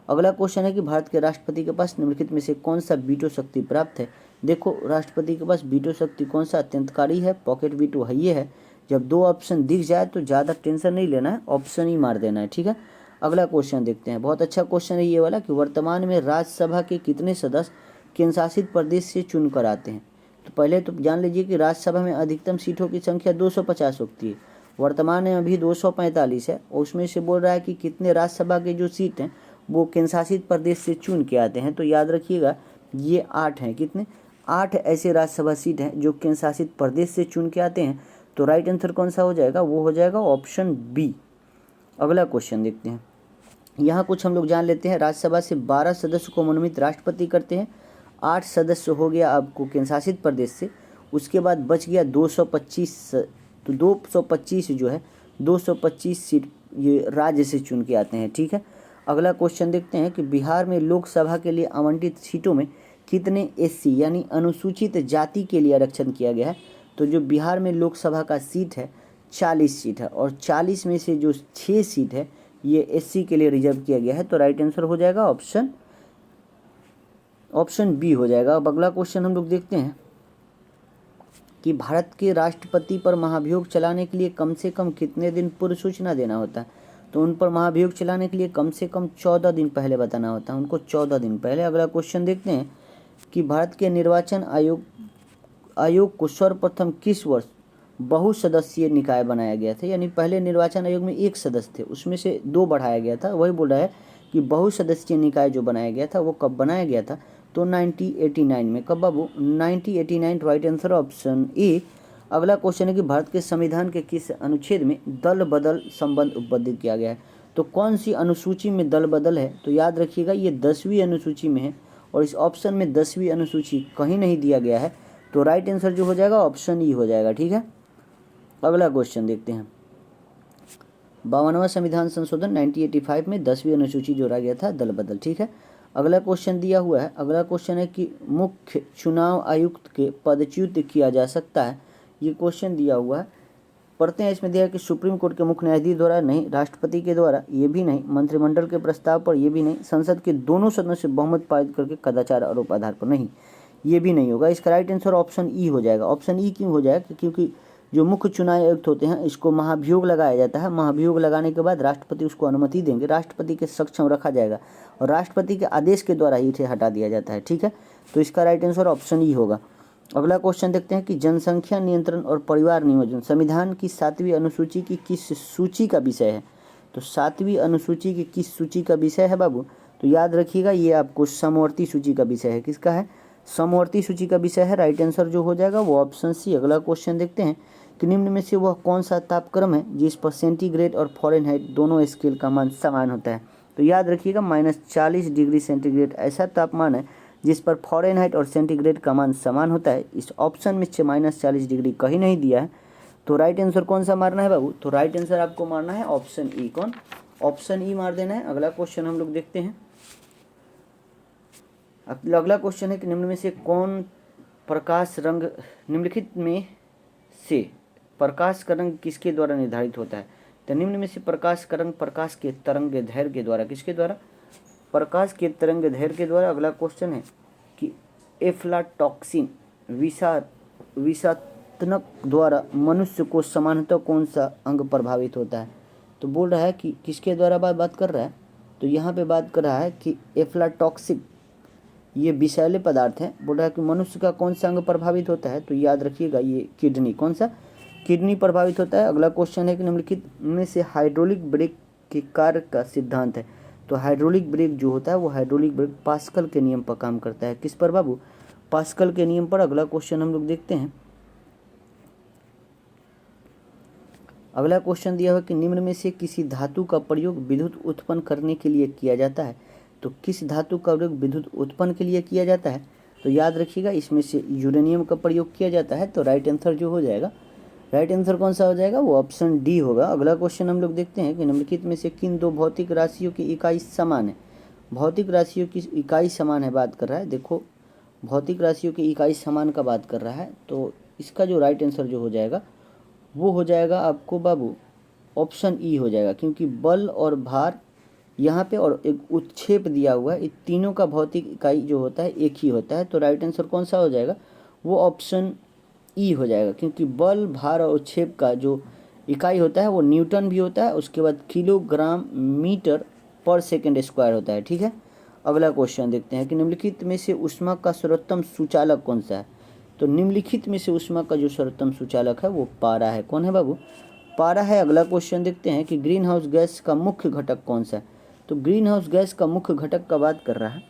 अगला क्वेश्चन है कि भारत के राष्ट्रपति के पास निम्नलिखित में से कौन सा वीटो शक्ति प्राप्त है। देखो, राष्ट्रपति के पास वीटो शक्ति कौन सा, अत्यंतकारी है, पॉकेट वीटो है, ये है। जब 2 ऑप्शन दिख जाए तो ज़्यादा टेंशन नहीं लेना है, ऑप्शन ही मार देना है। ठीक है, अगला क्वेश्चन देखते हैं। बहुत अच्छा क्वेश्चन है ये वाला कि वर्तमान में राज्यसभा के कितने सदस्य केंद्र शासित प्रदेश से चुनकर आते हैं। तो पहले तो जान लीजिए कि राज्यसभा में अधिकतम सीटों की संख्या 250 होती है, वर्तमान में अभी 245 है। और उसमें से बोल रहा है कि कितने राज्यसभा के जो सीट हैं वो केंद्र शासित प्रदेश से चुन के आते हैं। तो याद रखिएगा ये 8 हैं। कितने, 8 ऐसे राज्यसभा सीट हैं जो केंद्र शासित प्रदेश से चुन के आते हैं। तो राइट आंसर कौन सा हो जाएगा, वो हो जाएगा ऑप्शन बी। अगला क्वेश्चन देखते हैं। यहाँ कुछ हम लोग जान लेते हैं। राज्यसभा से 12 सदस्य को मनोनीत राष्ट्रपति करते हैं, 8 सदस्य हो गया आपको केंद्र शासित प्रदेश से, उसके बाद बच गया 225। तो 225 जो है 225 सीट ये राज्य से चुन के आते हैं। ठीक है, अगला क्वेश्चन देखते हैं कि बिहार में लोकसभा के लिए आवंटित सीटों में कितने एससी यानी अनुसूचित जाति के लिए आरक्षण किया गया है। तो जो बिहार में लोकसभा का सीट है 40 सीट है, और 40 में से जो 6 सीट है ये एससी के लिए रिजर्व किया गया है। तो राइट आंसर हो जाएगा ऑप्शन बी हो जाएगा। अब अगला क्वेश्चन हम लोग देखते हैं कि भारत के राष्ट्रपति पर महाभियोग चलाने के लिए कम से कम कितने दिन पूर्व सूचना देना होता है। तो उन पर महाभियोग चलाने के लिए कम से कम 14 दिन पहले बताना होता है उनको, 14 दिन पहले। अगला क्वेश्चन देखते हैं कि भारत के निर्वाचन आयोग को सर्वप्रथम किस वर्ष बहुसदस्यीय निकाय बनाया गया था। यानी पहले निर्वाचन आयोग में 1 सदस्य थे, उसमें से 2 बढ़ाया गया था। वही बोल रहा है कि बहुसदस्यीय निकाय जो बनाया गया था वो कब बनाया गया था। तो 1989 में। कब बाबू, 1989। Right answer option A. अगला क्वेश्चन है कि भारत के संविधान के किस अनुच्छेद में दल बदल संबंध उपबद्ध किया गया है। तो कौन सी अनुसूची में दल बदल है। तो याद रखिएगा ये 10वीं अनुसूची में है, और इस ऑप्शन में 10वीं अनुसूची कहीं नहीं दिया गया है। तो राइट आंसर जो हो जाएगा ऑप्शन ई हो जाएगा। ठीक है, अगला क्वेश्चन देखते हैं। 52वां संविधान संशोधन 1985 में 10वीं अनुसूची जोड़ा गया था, दल बदल। ठीक है, अगला क्वेश्चन दिया हुआ है। अगला क्वेश्चन है कि मुख्य चुनाव आयुक्त के पदच्युत किया जा सकता है, ये क्वेश्चन दिया हुआ है। पढ़ते हैं, इसमें दिया है कि सुप्रीम कोर्ट के मुख्य न्यायाधीश द्वारा नहीं, राष्ट्रपति के द्वारा ये भी नहीं, मंत्रिमंडल के प्रस्ताव पर ये भी नहीं, संसद के दोनों सदनों से बहुमत पारित करके कदाचार आरोप आधार पर नहीं, ये भी नहीं होगा। इसका राइट आंसर ऑप्शन ई हो जाएगा। ऑप्शन ई क्यों हो जाएगा? क्योंकि जो मुख्य चुनाव आयुक्त होते हैं इसको महाभियोग लगाया जाता है। महाभियोग लगाने के बाद राष्ट्रपति उसको अनुमति देंगे, राष्ट्रपति के सक्षम रखा जाएगा और राष्ट्रपति के आदेश के द्वारा ही इसे हटा दिया जाता है। ठीक है, तो इसका राइट आंसर ऑप्शन ई होगा। अगला क्वेश्चन देखते हैं कि जनसंख्या नियंत्रण और परिवार नियोजन संविधान की 7वीं अनुसूची की किस सूची का विषय है? तो 7वीं अनुसूची की किस सूची का विषय है बाबू? तो याद रखिएगा, ये आपको समवर्ती सूची का विषय है। किसका है? समवर्ती सूची का विषय है। राइट आंसर जो हो जाएगा वो ऑप्शन सी। अगला क्वेश्चन देखते हैं कि निम्न में से वह कौन सा तापक्रम है जिस पर सेंटीग्रेड और फ़ारेनहाइट दोनों स्केल का मान समान होता है? तो याद रखिएगा, -40 डिग्री सेंटीग्रेड ऐसा तापमान है जिस पर फ़ारेनहाइट और सेंटीग्रेड का मान समान होता है। इस ऑप्शन में से -40 डिग्री कहीं नहीं दिया है, तो राइट आंसर कौन सा मारना है बाबू? तो राइट आंसर आपको मारना है ऑप्शन ई। कौन? ऑप्शन ई मार देना है। अगला क्वेश्चन हम लोग देखते हैं। अगला क्वेश्चन है कि निम्न में से कौन प्रकाश रंग, निम्नलिखित में से प्रकाश का रंग किसके द्वारा निर्धारित होता है? तो निम्न में से प्रकाश का रंग प्रकाश के तरंग दैर्घ्य के द्वारा, किसके द्वारा? प्रकाश के तरंग दैर्घ्य के द्वारा। अगला क्वेश्चन है कि एफ्लाटॉक्सिन विषात्मक द्वारा मनुष्य को सामान्यतः कौन सा अंग प्रभावित होता है? तो बोल रहा है कि किसके द्वारा बात कर रहा है? तो यहाँ पे बात कर रहा है कि एफ्लाटॉक्सिन ये विषैले पदार्थ है। बोल रहा है कि मनुष्य का कौन सा अंग प्रभावित होता है? तो याद रखिएगा, ये किडनी। कौन सा? किडनी प्रभावित होता है। अगला क्वेश्चन है कि निम्नलिखित में से हाइड्रोलिक ब्रेक के कार्य का सिद्धांत है? तो हाइड्रोलिक ब्रेक जो होता है वो हाइड्रोलिक ब्रेक पास्कल के नियम पर काम करता है। किस पर बाबू? पास्कल के नियम पर। अगला क्वेश्चन हम लोग देखते हैं। अगला क्वेश्चन दिया हुआ कि निम्न में से किसी धातु का प्रयोग विद्युत उत्पन्न करने के लिए किया जाता है? तो किस धातु का प्रयोग विद्युत उत्पन्न के लिए किया जाता है? तो याद रखिएगा, इसमें से यूरेनियम का प्रयोग किया जाता है। तो राइट आंसर जो हो जाएगा, राइट आंसर कौन सा हो जाएगा? वो ऑप्शन डी होगा। अगला क्वेश्चन हम लोग देखते हैं कि निम्नलिखित में से किन दो भौतिक राशियों की इकाई समान है? भौतिक राशियों की इकाई समान है बात कर रहा है। देखो, भौतिक राशियों की इकाई समान का बात कर रहा है, तो इसका जो राइट आंसर जो हो जाएगा वो हो जाएगा आपको बाबू ऑप्शन ई हो जाएगा, क्योंकि बल और भार यहाँ पे और एक उत्क्षेप दिया हुआ है, इन तीनों का भौतिक इकाई जो होता है एक ही होता है। तो राइट आंसर कौन सा हो जाएगा? वो ऑप्शन ई हो जाएगा, क्योंकि बल, भार और उत्क्षेप का जो इकाई होता है वो न्यूटन भी होता है, उसके बाद किलोग्राम मीटर पर सेकंड स्क्वायर होता है। ठीक है, अगला क्वेश्चन देखते हैं कि निम्नलिखित में से ऊष्मा का सर्वोत्तम सुचालक कौन सा है? तो निम्नलिखित में से ऊष्मा का जो सर्वोत्तम सुचालक है वो पारा है। कौन है बाबू? पारा है। अगला क्वेश्चन देखते हैं कि ग्रीन हाउस गैस का मुख्य घटक कौन सा है? तो ग्रीन हाउस गैस का मुख्य घटक का बात कर रहा है,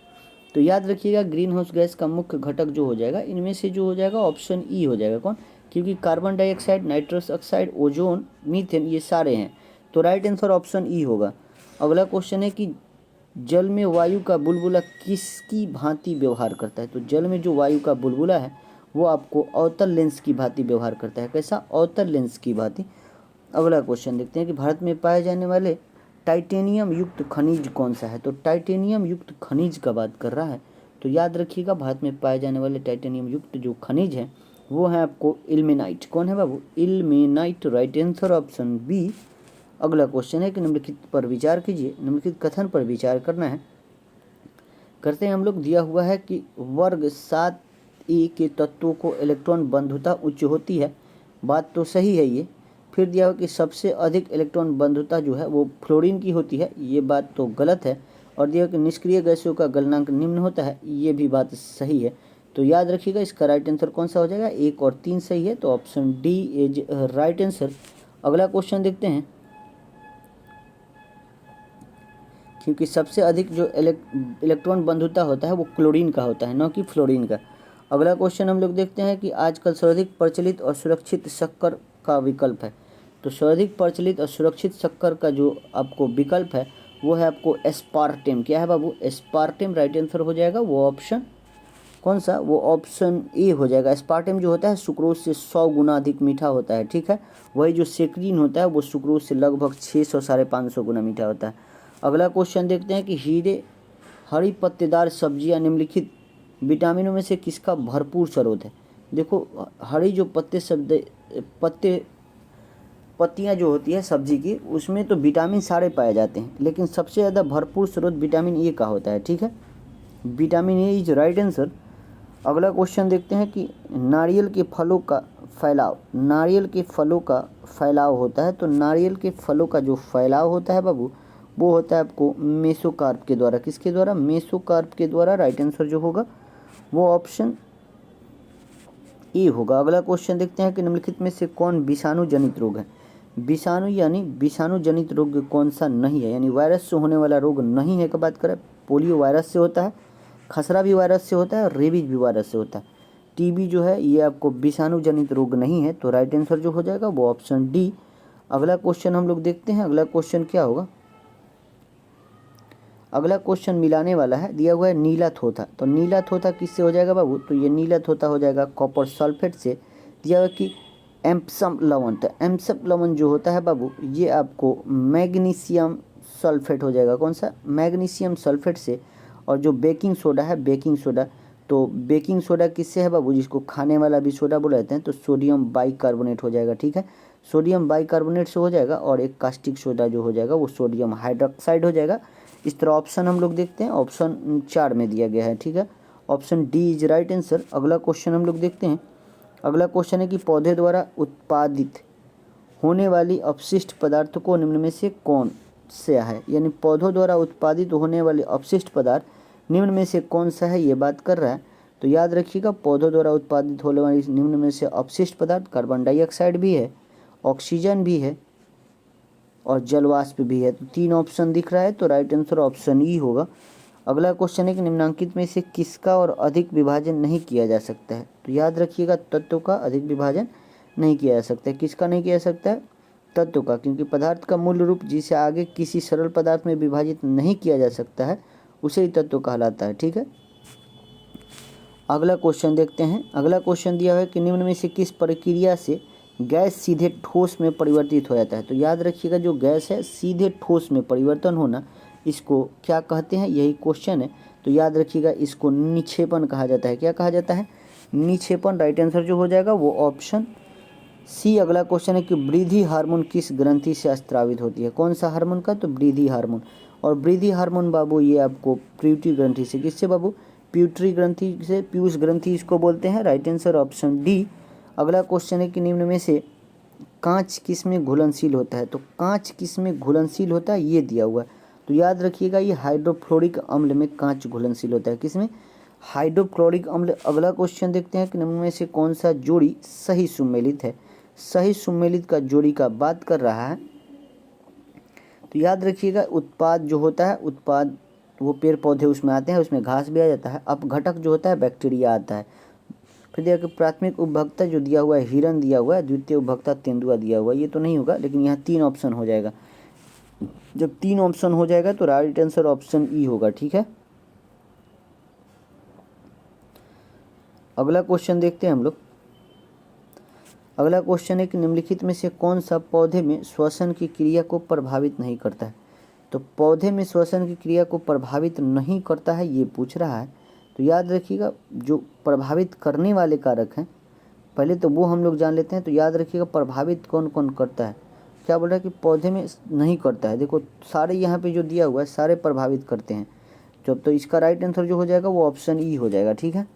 तो याद रखिएगा, ग्रीन हाउस गैस का मुख्य घटक जो हो जाएगा इनमें से जो हो जाएगा ऑप्शन ई हो जाएगा। कौन? क्योंकि carbon dioxide, nitrous oxide, ozone, methane ये सारे हैं, तो राइट आंसर ऑप्शन ई होगा। अगला क्वेश्चन है कि जल में वायु का बुलबुला किसकी भांति व्यवहार करता है? तो जल में जो वायु का बुलबुला है वो आपको अवतल लेंस की भांति व्यवहार करता है। कैसा? अवतल लेंस की भांति। अगला क्वेश्चन देखते हैं कि भारत में पाए जाने वाले टाइटेनियम युक्त खनिज कौन सा है? तो टाइटेनियम युक्त खनिज का बात कर रहा है, तो याद रखिएगा, भारत में पाए जाने वाले टाइटेनियम युक्त जो खनिज है वो है आपको इल्मेनाइट। कौन है बाबू? Ilmenite. Right answer option B. अगला क्वेश्चन है कि निम्नलिखित पर विचार कीजिए, निम्नलिखित कथन पर विचार करना है। करते हैं हम लोग। दिया हुआ है कि वर्ग 7e के तत्वों को इलेक्ट्रॉन बंधुता उच्च होती है, बात तो सही है ये। फिर दिया हुआ कि सबसे अधिक इलेक्ट्रॉन बंधुता जो है वो फ्लोरीन की होती है, ये बात तो गलत है। और दिया कि निष्क्रिय गैसों का गलनांक निम्न होता है, ये भी बात सही है। तो याद रखिएगा, इसका राइट आंसर कौन सा हो जाएगा? 1 और 3 सही है, तो option D is right answer. अगला क्वेश्चन देखते हैं, क्योंकि सबसे अधिक जो इलेक्ट्रॉन बंधुता होता है वो क्लोरीन का होता है, न कि फ्लोरीन का। अगला क्वेश्चन हम लोग देखते हैं कि आजकल सर्वाधिक प्रचलित और सुरक्षित शक्कर का विकल्प है। तो सर्वाधिक प्रचलित और सुरक्षित शक्कर का जो आपको विकल्प है वो है आपको एस्पार्टेम। क्या है बाबू? एस्पार्टेम। राइट आंसर हो जाएगा वो ऑप्शन कौन सा, वो ऑप्शन ए हो जाएगा। एस्पार्टम जो होता है सुक्रोज से 100 गुना अधिक मीठा होता है, ठीक है। वही जो सेक्रीन होता है वो सुक्रोज से लगभग 600 550 गुना मीठा होता है। अगला क्वेश्चन देखते हैं कि हीरे हरी पत्तेदार सब्जियां निम्नलिखित विटामिनों में से किसका भरपूर स्रोत है। देखो हरी जो पत्तियां जो होती है सब्जी की, उसमें तो विटामिन सारे पाए जाते हैं, लेकिन सबसे ज़्यादा भरपूर स्रोत विटामिन ए का होता है, ठीक है। Vitamin A is right answer. अगला क्वेश्चन देखते हैं कि नारियल के फलों का फैलाव होता है, तो नारियल के फलों का जो फैलाव होता है बाबू, वो होता है आपको मेसोकार्प के द्वारा। किसके द्वारा, मेसोकार्प के द्वारा। राइट आंसर जो होगा वो ऑप्शन ए होगा। अगला क्वेश्चन देखते हैं कि निम्नलिखित में से कौन विषाणु जनित रोग है। विषाणु जनित रोग कौन सा नहीं है, यानी वायरस से होने वाला रोग नहीं है का बात करें। पोलियो वायरस से होता है, खसरा भी वायरस से होता है और रेबीज भी वायरस से होता है। टीबी जो है ये आपको विषाणु जनित रोग नहीं है, तो राइट आंसर जो हो जाएगा वो ऑप्शन डी। अगला क्वेश्चन हम लोग देखते हैं। अगला क्वेश्चन क्या होगा, अगला क्वेश्चन मिलाने वाला है। दिया हुआ है नीला थोथा, तो नीला थोथा किससे हो जाएगा बाबू, तो ये नीला थोथा हो जाएगा कॉपर सल्फेट से। दिया हुआ कि एप्सम लवण, तो एप्सम लवण जो होता है बाबू ये आपको मैग्नीशियम सल्फेट हो जाएगा। कौन सा, मैग्नीशियम सल्फेट से। और जो बेकिंग सोडा है, बेकिंग सोडा, तो बेकिंग सोडा किससे है बाबू, जिसको खाने वाला भी सोडा बोलते हैं, तो सोडियम बाइकार्बोनेट हो जाएगा, ठीक है। सोडियम बाइकार्बोनेट से हो जाएगा। और एक कास्टिक सोडा जो हो जाएगा वो सोडियम हाइड्रोक्साइड हो जाएगा। इस तरह ऑप्शन हम लोग देखते हैं, ऑप्शन 4 में दिया गया है, ठीक है। Option D is right answer. अगला क्वेश्चन हम लोग देखते हैं। अगला क्वेश्चन है कि पौधे द्वारा उत्पादित होने वाली अपशिष्ट पदार्थ को निम्न में से कौन सा है, यानी पौधों द्वारा उत्पादित होने वाले अपशिष्ट पदार्थ निम्न में से कौन सा है ये बात कर रहा है। तो याद रखिएगा पौधों द्वारा उत्पादित होने वाली निम्न में से अपशिष्ट पदार्थ कार्बन डाइऑक्साइड भी है, ऑक्सीजन भी है और जलवाष्प भी है। तो 3 ऑप्शन दिख रहा है, तो राइट आंसर ऑप्शन ई होगा। अगला क्वेश्चन है कि निम्नलिखित में से किसका और अधिक विभाजन नहीं किया जा सकता है। तो याद रखिएगा तत्व का अधिक विभाजन नहीं किया जा सकता है। किसका नहीं किया जा सकता है, तत्व का, क्योंकि पदार्थ का मूल रूप जिसे आगे किसी सरल पदार्थ में विभाजित नहीं किया जा सकता है उसे ही तत्व कहलाता है, ठीक है। अगला क्वेश्चन देखते हैं। अगला क्वेश्चन दिया है कि निम्न में से किस प्रक्रिया से गैस सीधे ठोस में परिवर्तित हो जाता है। तो याद रखिएगा जो गैस है सीधे ठोस में परिवर्तन होना, इसको क्या कहते हैं, यही क्वेश्चन है। तो याद रखिएगा इसको निक्षेपण कहा जाता है। क्या कहा जाता है, निक्षेपण। राइट आंसर जो हो जाएगा वो ऑप्शन सी। अगला क्वेश्चन है कि वृद्धि हार्मोन किस ग्रंथि से स्रावित होती है। कौन सा हार्मोन का, तो वृद्धि हार्मोन। और वृद्धि हार्मोन बाबू ये आपको पिट्यूटरी ग्रंथि से। किससे बाबू, पिट्यूटरी ग्रंथि से, पीयूष ग्रंथि इसको बोलते हैं। Right answer option D. अगला क्वेश्चन है कि निम्न में से कांच किस में घुलनशील होता है। तो कांच किस में घुलनशील होता है ये दिया हुआ है। तो याद रखिएगा ये हाइड्रोफ्लोरिक अम्ल में कांच घुलनशील होता है। किसमें, हाइड्रोक्लोरिक अम्ल। अगला क्वेश्चन देखते हैं कि निम्न में से कौन सा जोड़ी सही सुमेलित है। सही सुमेलित का जोड़ी का बात कर रहा है। तो याद रखिएगा उत्पाद जो होता है, उत्पाद वो पेड़ पौधे उसमें आते हैं, उसमें घास भी आ जाता है। अपघटक जो होता है बैक्टीरिया आता है। फिर देखिए प्राथमिक उपभोक्ता जो दिया हुआ है हिरन दिया हुआ है, द्वितीय उपभोक्ता तेंदुआ दिया हुआ है। ये तो नहीं होगा, लेकिन यहाँ 3 ऑप्शन हो जाएगा। जब 3 ऑप्शन हो जाएगा तो राइट आंसर ऑप्शन ई होगा, ठीक है। अगला क्वेश्चन देखते हैं हम लोग। अगला क्वेश्चन है कि निम्नलिखित में से कौन सा पौधे में श्वसन की क्रिया को प्रभावित नहीं करता है। तो पौधे में श्वसन की क्रिया को प्रभावित नहीं करता है ये पूछ रहा है। तो याद रखिएगा जो प्रभावित करने वाले कारक हैं पहले तो वो हम लोग जान लेते हैं। तो याद रखिएगा प्रभावित कौन कौन करता है। क्या बोल रहा है कि पौधे में नहीं करता है। देखो सारे यहाँ पे जो दिया हुआ है सारे प्रभावित करते हैं जब, तो इसका राइट आंसर जो हो जाएगा वो ऑप्शन ई हो जाएगा, ठीक है।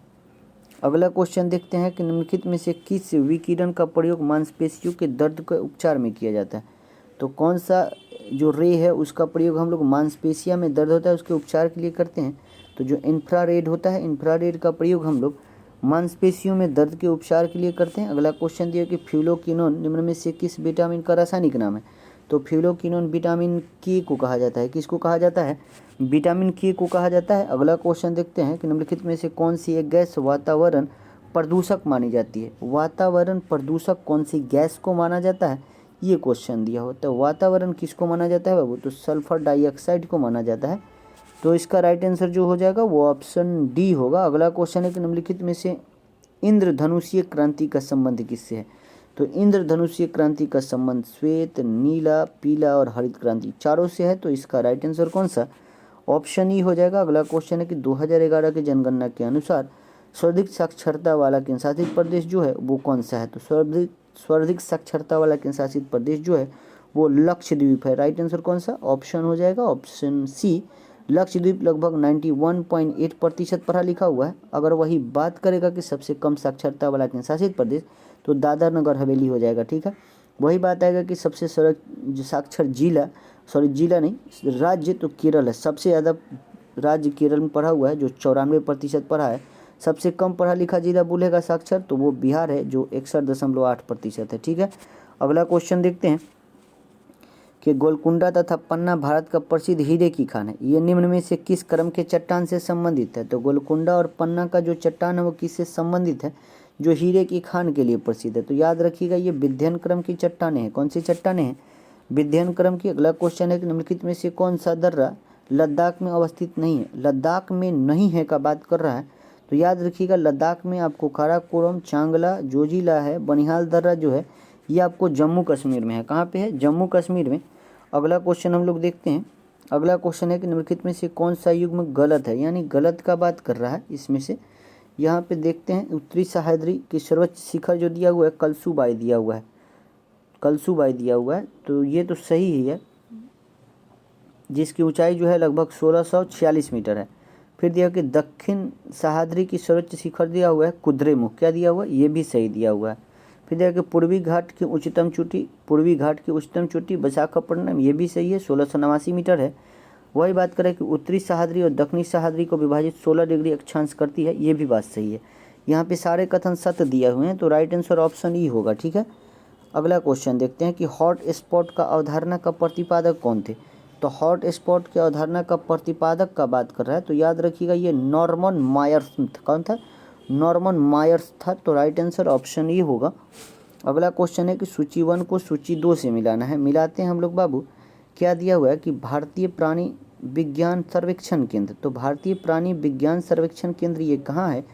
अगला क्वेश्चन देखते हैं कि निम्नलिखित में से किस विकिरण का प्रयोग मांसपेशियों के दर्द के उपचार में किया जाता है। तो कौन सा जो रे है उसका प्रयोग हम लोग मांसपेशिया में दर्द होता है उसके उपचार के लिए करते हैं। तो जो इंफ्रारेड होता है, इंफ्रारेड का प्रयोग हम लोग मांसपेशियों में दर्द के उपचार के लिए करते हैं। अगला क्वेश्चन दिया कि फ्यूलोक्विनोन निम्न में से किस विटामिन का रासायनिक नाम है। तो फ्यूलोक्विनोन विटामिन के को कहा जाता है। किसको कहा जाता है, विटामिन के को कहा जाता है। अगला क्वेश्चन देखते हैं कि निम्नलिखित में से कौन सी एक गैस वातावरण प्रदूषक मानी जाती है। वातावरण प्रदूषक कौन सी गैस को माना जाता है ये क्वेश्चन दिया हो। तो वातावरण किसको माना जाता है बाबू, तो सल्फर डाइऑक्साइड को माना जाता है तो इसका राइट आंसर जो हो जाएगा वो ऑप्शन डी होगा। अगला क्वेश्चन है कि निम्नलिखित में से इंद्रधनुषीय क्रांति का संबंध किससे है? तो इंद्रधनुषीय क्रांति का संबंध श्वेत, नीला, पीला और हरित क्रांति चारों से है। तो इसका राइट आंसर कौन सा? ऑप्शन ई हो जाएगा। अगला क्वेश्चन है कि 2011 की जनगणना के अनुसार सर्वाधिक साक्षरता वाला केंद्र शासित प्रदेश जो है वो कौन सा है? तो सर्वाधिक साक्षरता वाला केंद्र शासित प्रदेश जो है वो लक्षद्वीप है। राइट आंसर कौन सा? ऑप्शन हो जाएगा ऑप्शन सी। लक्षद्वीप लगभग 91.8% पढ़ा लिखा हुआ है। अगर वही बात करेगा कि सबसे कम साक्षरता वाला केंद्र शासित प्रदेश तो दादर नगर हवेली हो जाएगा। ठीक है, वही बात आएगा कि सबसे साक्षर जिला, सॉरी जिला नहीं राज्य, तो केरल है। सबसे ज़्यादा राज्य केरल में पढ़ा हुआ है जो 94% पढ़ा है। सबसे कम पढ़ा लिखा जिला बोलेगा साक्षर तो वो बिहार है जो 61.8% है। ठीक है, अगला क्वेश्चन देखते हैं कि गोलकुंडा तथा पन्ना भारत का प्रसिद्ध हीरे की खान है। ये निम्न में से किस क्रम के चट्टान से संबंधित है? तो गोलकुंडा और पन्ना का जो चट्टान है वो किससे संबंधित है? जो हीरे की खान के लिए प्रसिद्ध है। तो याद रखिएगा ये विध्यन क्रम की चट्टानें हैं। कौन सी चट्टानें हैं? विध्यन क्रम की। अगला क्वेश्चन है कि निम्नलिखित में से कौन सा दर्रा लद्दाख में अवस्थित नहीं है? लद्दाख में नहीं है का बात कर रहा है। तो याद रखिएगा लद्दाख में आपको काराकोरम, चांगला, जोजिला है, बनिहाल दर्रा जो है ये आपको जम्मू कश्मीर में है। कहाँ पे है? जम्मू कश्मीर में। अगला क्वेश्चन हम लोग देखते हैं। अगला क्वेश्चन है कि निम्नलिखित में से कौन सा युग्म गलत है, यानी गलत का बात कर रहा है इसमें से। यहाँ पे देखते हैं उत्तरी सह्याद्री की सर्वोच्च शिखर जो दिया हुआ है कलसूबाई दिया हुआ है, कलसूबाई दिया हुआ है। तो ये तो सही ही है, जिसकी ऊंचाई जो है लगभग 1646 मीटर है। फिर दिया कि दक्षिण सह्याद्री की सर्वोच्च शिखर दिया हुआ है कुद्रेमुख, क्या दिया हुआ है? ये भी सही दिया हुआ है। फिर दिया कि पूर्वी घाट की उच्चतम चोटी विशाखापट्टनम, ये भी सही है, 1689 मीटर है। वही बात करें कि उत्तरी सह्याद्री और दक्षिणी सह्याद्री को विभाजित 16 डिग्री अक्षांश करती है, ये भी बात सही है। यहाँ पे सारे कथन सत्य दिए हुए हैं तो राइट आंसर ऑप्शन ई होगा। ठीक है, अगला क्वेश्चन देखते हैं कि हॉट स्पॉट का अवधारणा का प्रतिपादक कौन थे? तो हॉट स्पॉट के अवधारणा का प्रतिपादक का बात कर रहा है तो याद रखिएगा ये नॉर्मन मायर्स। कौन था? नॉर्मन मायर्स था। तो राइट आंसर ऑप्शन ई होगा। अगला क्वेश्चन है कि सूची 1 को सूची 2 से मिलाना है। मिलाते हैं हम लोग बाबू। क्या दिया हुआ है कि भारतीय प्राणी विज्ञान सर्वेक्षण केंद्र, तो भारतीय प्राणी विज्ञान सर्वेक्षण केंद्र ये कहाँ है?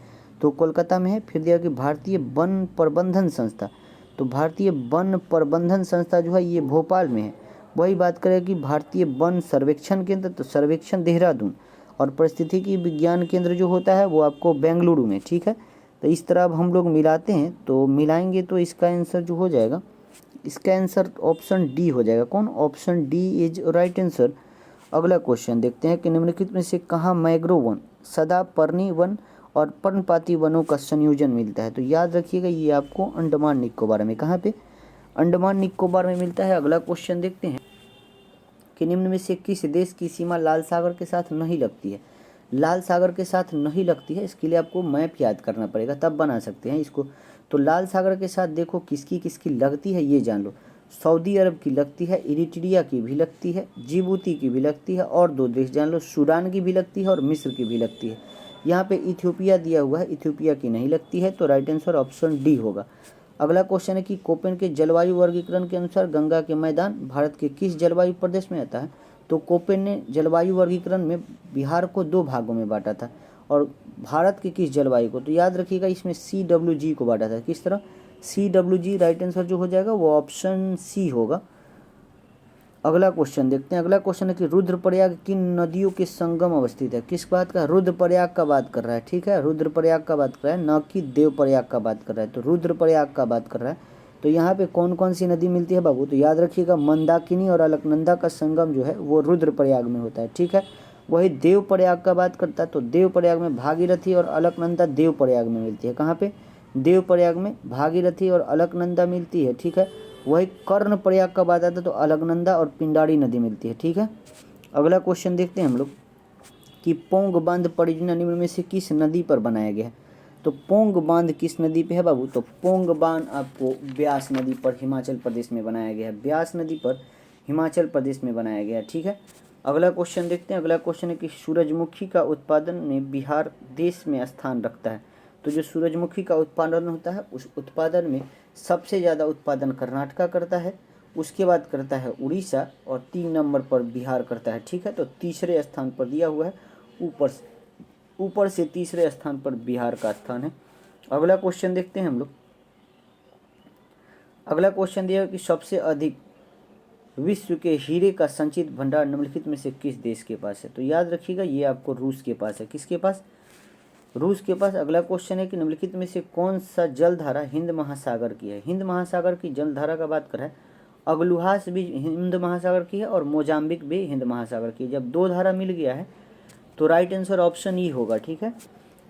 तो कोलकाता में है। फिर दिया कि भारतीय वन प्रबंधन संस्था, तो भारतीय वन प्रबंधन संस्था जो है ये भोपाल में है। वही बात करें कि भारतीय वन सर्वेक्षण केंद्र, तो सर्वेक्षण देहरादून, और पारिस्थितिकी विज्ञान केंद्र जो होता है वो आपको बेंगलुरु में। ठीक है, तो इस तरह अब हम लोग मिलाते हैं तो मिलाएंगे तो इसका आंसर जो हो जाएगा, इसका आंसर ऑप्शन डी हो जाएगा। कौन? Option D is right answer. अगला क्वेश्चन देखते हैं कि निम्नलिखित में से कहाँ मैग्रो वन, सदापर्णी वन और पर्णपाती वनों का संयोजन मिलता है? तो याद रखिएगा ये आपको अंडमान निकोबार में। कहाँ पे? अंडमान निकोबार में मिलता है। अगला क्वेश्चन देखते हैं कि निम्न में से किस देश की सीमा लाल सागर के साथ नहीं लगती है? लाल सागर के साथ नहीं लगती है, इसके लिए आपको मैप याद करना पड़ेगा तब बना सकते हैं इसको। तो लाल सागर के साथ देखो किसकी किसकी लगती है ये जान लो। सऊदी अरब की लगती है, इरिट्रिया की भी लगती है, जिबूती की भी लगती है, और 2 देश जान लो, सूडान की भी लगती है और मिस्र की भी लगती है। यहाँ पे इथियोपिया दिया हुआ है, इथियोपिया की नहीं लगती है। तो राइट आंसर ऑप्शन डी होगा। अगला क्वेश्चन है कि कोपेन के जलवायु वर्गीकरण के अनुसार गंगा के मैदान भारत के किस जलवायु प्रदेश में आता है? तो कोपेन ने जलवायु वर्गीकरण में बिहार को 2 भागों में बांटा था और भारत के किस जलवायु को? तो याद रखिएगा इसमें CWG को बांटा था। किस तरह? CWG। राइट आंसर जो हो जाएगा वो ऑप्शन सी होगा। अगला क्वेश्चन देखते हैं। अगला क्वेश्चन है कि रुद्रप्रयाग किन नदियों के संगम अवस्थित है? किस बात का? रुद्रप्रयाग का बात कर रहा है। ठीक है, रुद्रप्रयाग का बात कर रहा है, न कि देवप्रयाग का बात कर रहा है। तो रुद्रप्रयाग का बात कर रहा है। तो यहाँ पे कौन कौन सी नदी मिलती है बाबू? तो याद रखिएगा मंदाकिनी और अलकनंदा का संगम जो है वो रुद्रप्रयाग में होता है। ठीक है, वही देवप्रयाग का बात करता है तो देवप्रयाग में भागीरथी और अलकनंदा देवप्रयाग में मिलती है। कहाँ पे? देवप्रयाग में भागीरथी और अलकनंदा मिलती है। ठीक है, वही कर्णप्रयाग का बात आता है तो अलकनंदा और पिंडारी नदी मिलती है। ठीक है, अगला क्वेश्चन देखते हैं हम लोग कि पोंग बांध परियोजना निम्न में से किस नदी पर बनाया गया है? तो पोंग बांध किस नदी पे है बाबू? तो पोंग बांध आपको ब्यास नदी पर हिमाचल प्रदेश में बनाया गया है। ब्यास नदी पर हिमाचल प्रदेश में बनाया गया है। ठीक है, अगला क्वेश्चन देखते हैं। अगला क्वेश्चन है कि सूरजमुखी का उत्पादन में बिहार देश में स्थान रखता है। तो जो सूरजमुखी का उत्पादन होता है उस उत्पादन में सबसे ज़्यादा उत्पादन कर्नाटका करता है, उसके बाद करता है उड़ीसा और 3 नंबर पर बिहार करता है। ठीक है, तो तीसरे स्थान पर दिया हुआ है, ऊपर से तीसरे स्थान पर बिहार का स्थान है। अगला क्वेश्चन देखते हैं हम लोग। अगला क्वेश्चन दिया है कि सबसे अधिक विश्व के हीरे का संचित भंडार निम्नलिखित में से किस देश के पास है। तो याद रखिएगा ये आपको रूस के पास है। किसके पास? रूस के पास। अगला क्वेश्चन है कि निम्नलिखित में से कौन सा जलधारा हिंद महासागर की है। हिंद महासागर की जलधारा का बात करें, अगलुहास भी हिंद महासागर की है और मोजाम्बिक भी हिंद महासागर की है। जब 2 धारा मिल गया है तो राइट आंसर ऑप्शन ई होगा। ठीक है,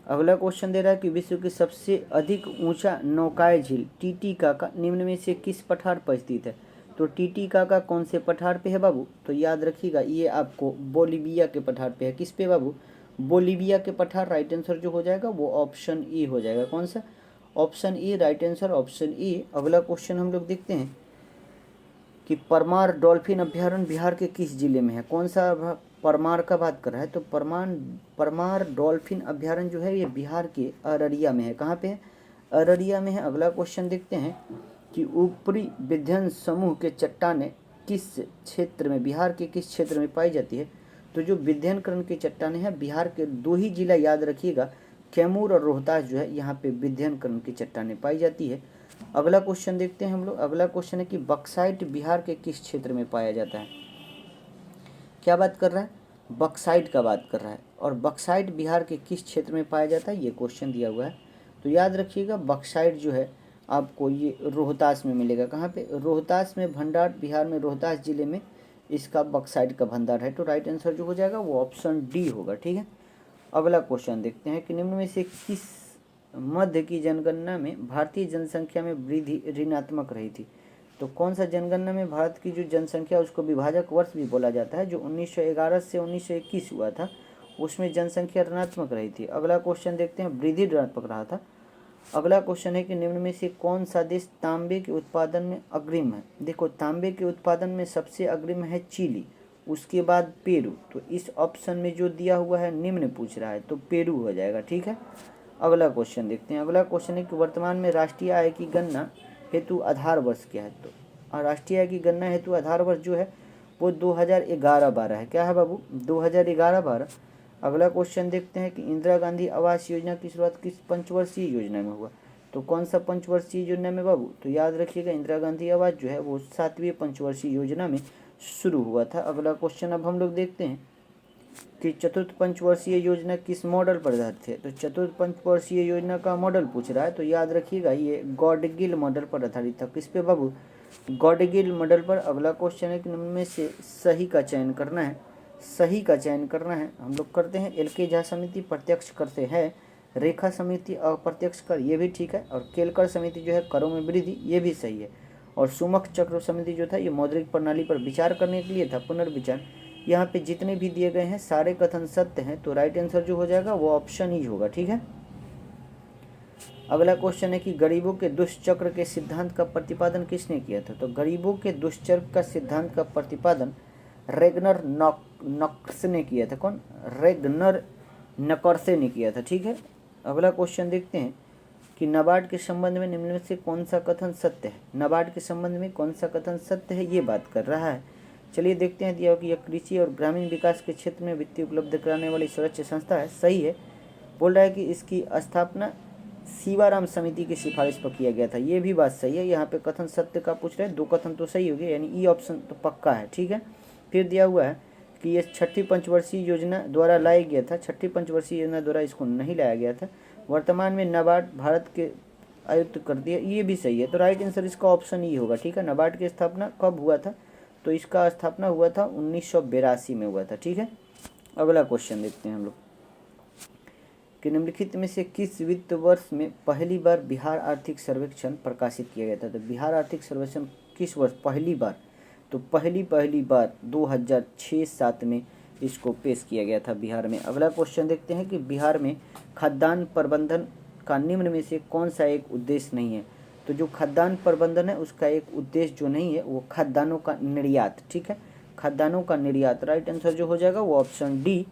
अगला क्वेश्चन दे रहा है कि विश्व की सबसे अधिक ऊंचा नौकाई झील टीटीकाका निम्न में से किस पठार पर स्थित है। तो टीटीकाका कौन से पठार पे है बाबू? तो याद रखिएगा ये आपको बोलीविया के पठार पे है। किस पे बाबू? बोलीविया के पठार। राइट आंसर जो हो जाएगा वो ऑप्शन ई हो जाएगा। कौन सा? Option E, right answer option E. अगला क्वेश्चन हम लोग देखते हैं कि परमार डॉल्फिन अभ्यारण्य बिहार के किस जिले में है। कौन सा परमार का बात कर रहा है? तो परमार डॉल्फिन अभ्यारण्य जो है ये बिहार के अररिया में है। कहाँ पे है? अररिया में है। अगला क्वेश्चन देखते हैं कि ऊपरी विंध्य समूह के चट्टानें किस क्षेत्र में, बिहार के किस क्षेत्र में पाई जाती है। तो जो विंध्यकरण की चट्टानें हैं बिहार के 2 ही जिला याद रखिएगा, कैमूर और रोहतास जो है यहाँ पे विंध्यकरण की चट्टानें पाई जाती है। अगला क्वेश्चन देखते हैं हम लोग। अगला क्वेश्चन है कि बक्साइट बिहार के किस क्षेत्र में पाया जाता है। क्या बात कर रहा है? बक्साइट का बात कर रहा है। और बक्साइट बिहार के किस क्षेत्र में पाया जाता है ये क्वेश्चन दिया हुआ है। तो याद रखिएगा बक्साइट जो है आपको ये रोहतास में मिलेगा। कहाँ पे? रोहतास में भंडार, बिहार में रोहतास जिले में इसका बक्साइट का भंडार है। तो राइट आंसर जो हो जाएगा वो ऑप्शन डी होगा। ठीक है, अगला क्वेश्चन देखते हैं कि निम्न में से किस मध्य की जनगणना में भारतीय जनसंख्या में वृद्धि ऋणात्मक रही थी। तो कौन सा जनगणना में भारत की जो जनसंख्या उसको विभाजक वर्ष भी बोला जाता है, जो 1911 से 1921 हुआ था उसमें जनसंख्या ऋणात्मक रही थी। अगला क्वेश्चन देखते हैं, वृद्धि ऋणात्मक रहा था। अगला क्वेश्चन है कि निम्न में से कौन सा देश तांबे के उत्पादन में अग्रिम है। देखो तांबे के उत्पादन में सबसे अग्रिम है चिली, उसके बाद पेरू। तो इस ऑप्शन में जो दिया हुआ है निम्न पूछ रहा है तो पेरू हो जाएगा। ठीक है, अगला क्वेश्चन देखते हैं। अगला क्वेश्चन है कि वर्तमान में राष्ट्रीय आय की गणना हेतु आधार वर्ष क्या है। तो राष्ट्रीय आय की गणना हेतु आधार वर्ष जो है वो 2011-12 है। क्या है बाबू? 2011-12। अगला क्वेश्चन देखते हैं कि इंदिरा गांधी आवास योजना की शुरुआत किस पंचवर्षीय योजना में हुआ। तो कौन सा पंचवर्षीय योजना में बाबू? तो याद रखिएगा इंदिरा गांधी आवास जो है वो 7वीं पंचवर्षीय योजना में शुरू हुआ था। अगला क्वेश्चन अब हम लोग देखते हैं कि चतुर्थ पंचवर्षीय योजना किस मॉडल पर आधारित है। तो चतुर्थ पंचवर्षीय योजना का मॉडल पूछ रहा है तो याद रखिएगा ये गॉडगिल मॉडल पर आधारित था। किस पे बाबू? गॉडगिल मॉडल पर। अगला क्वेश्चन है कि उनमें से सही का चयन करना है। सही का चयन करना है, हम लोग करते हैं एल.के. झा समिति प्रत्यक्ष करते हैं, रेखा समिति अप्रत्यक्ष कर ये भी ठीक है, और केलकर समिति जो है करों में वृद्धि ये भी सही है, और सुमुख चक्र समिति जो था ये मौद्रिक प्रणाली पर विचार करने के लिए था, पुनर्विचार। यहाँ पे जितने भी दिए गए हैं सारे कथन सत्य हैं तो राइट आंसर जो हो जाएगा वो ऑप्शन ही होगा। ठीक है, अगला क्वेश्चन है कि गरीबों के दुष्चक्र के सिद्धांत का प्रतिपादन किसने किया था। तो गरीबों के दुष्चक्र का सिद्धांत का प्रतिपादन रेगनर नॉक्स ने किया था। कौन? रेगनर नकर्से ने किया था। ठीक है, अगला क्वेश्चन देखते हैं कि नाबार्ड के संबंध में निम्न में से कौन सा कथन सत्य है। नाबार्ड के संबंध में कौन सा कथन सत्य है ये बात कर रहा है। चलिए देखते हैं। दिया कि यह कृषि और ग्रामीण विकास के क्षेत्र में वित्तीय उपलब्ध कराने वाली सर्वोच्च संस्था है। सही है। बोल रहा है कि इसकी स्थापना सीवाराम समिति की सिफारिश पर किया गया था। ये भी बात सही है। यहाँ पे कथन सत्य का पूछ रहे हैं, 2 कथन तो सही हो गए, यानी ई ऑप्शन तो पक्का है। ठीक है, फिर दिया हुआ है कि ये 6ठी पंचवर्षीय योजना द्वारा लाया गया था। 6ठी पंचवर्षीय योजना द्वारा इसको नहीं लाया गया था। वर्तमान में नाबार्ड भारत के आयुक्त कर दिया, ये भी सही है। तो राइट आंसर इसका ऑप्शन ई होगा। ठीक है, नाबार्ड की स्थापना कब हुआ था? तो इसका स्थापना हुआ था 1982 में हुआ था। ठीक है, अगला क्वेश्चन देखते हैं हम लोग कि निम्नलिखित में से किस वित्त वर्ष में पहली बार बिहार आर्थिक सर्वेक्षण प्रकाशित किया गया था। तो बिहार आर्थिक सर्वेक्षण किस वर्ष पहली बार? तो पहली बार 2006-07 में इसको पेश किया गया था बिहार में। अगला क्वेश्चन देखते हैं कि बिहार में खाद्यान्न प्रबंधन का निम्न में से कौन सा एक उद्देश्य नहीं है। तो जो खाद्यान्न प्रबंधन है उसका एक उद्देश्य जो नहीं है वो खाद्यान्नों का निर्यात। ठीक है, खाद्यान्नों का निर्यात। राइट आंसर जो हो जाएगा वो ऑप्शन डी।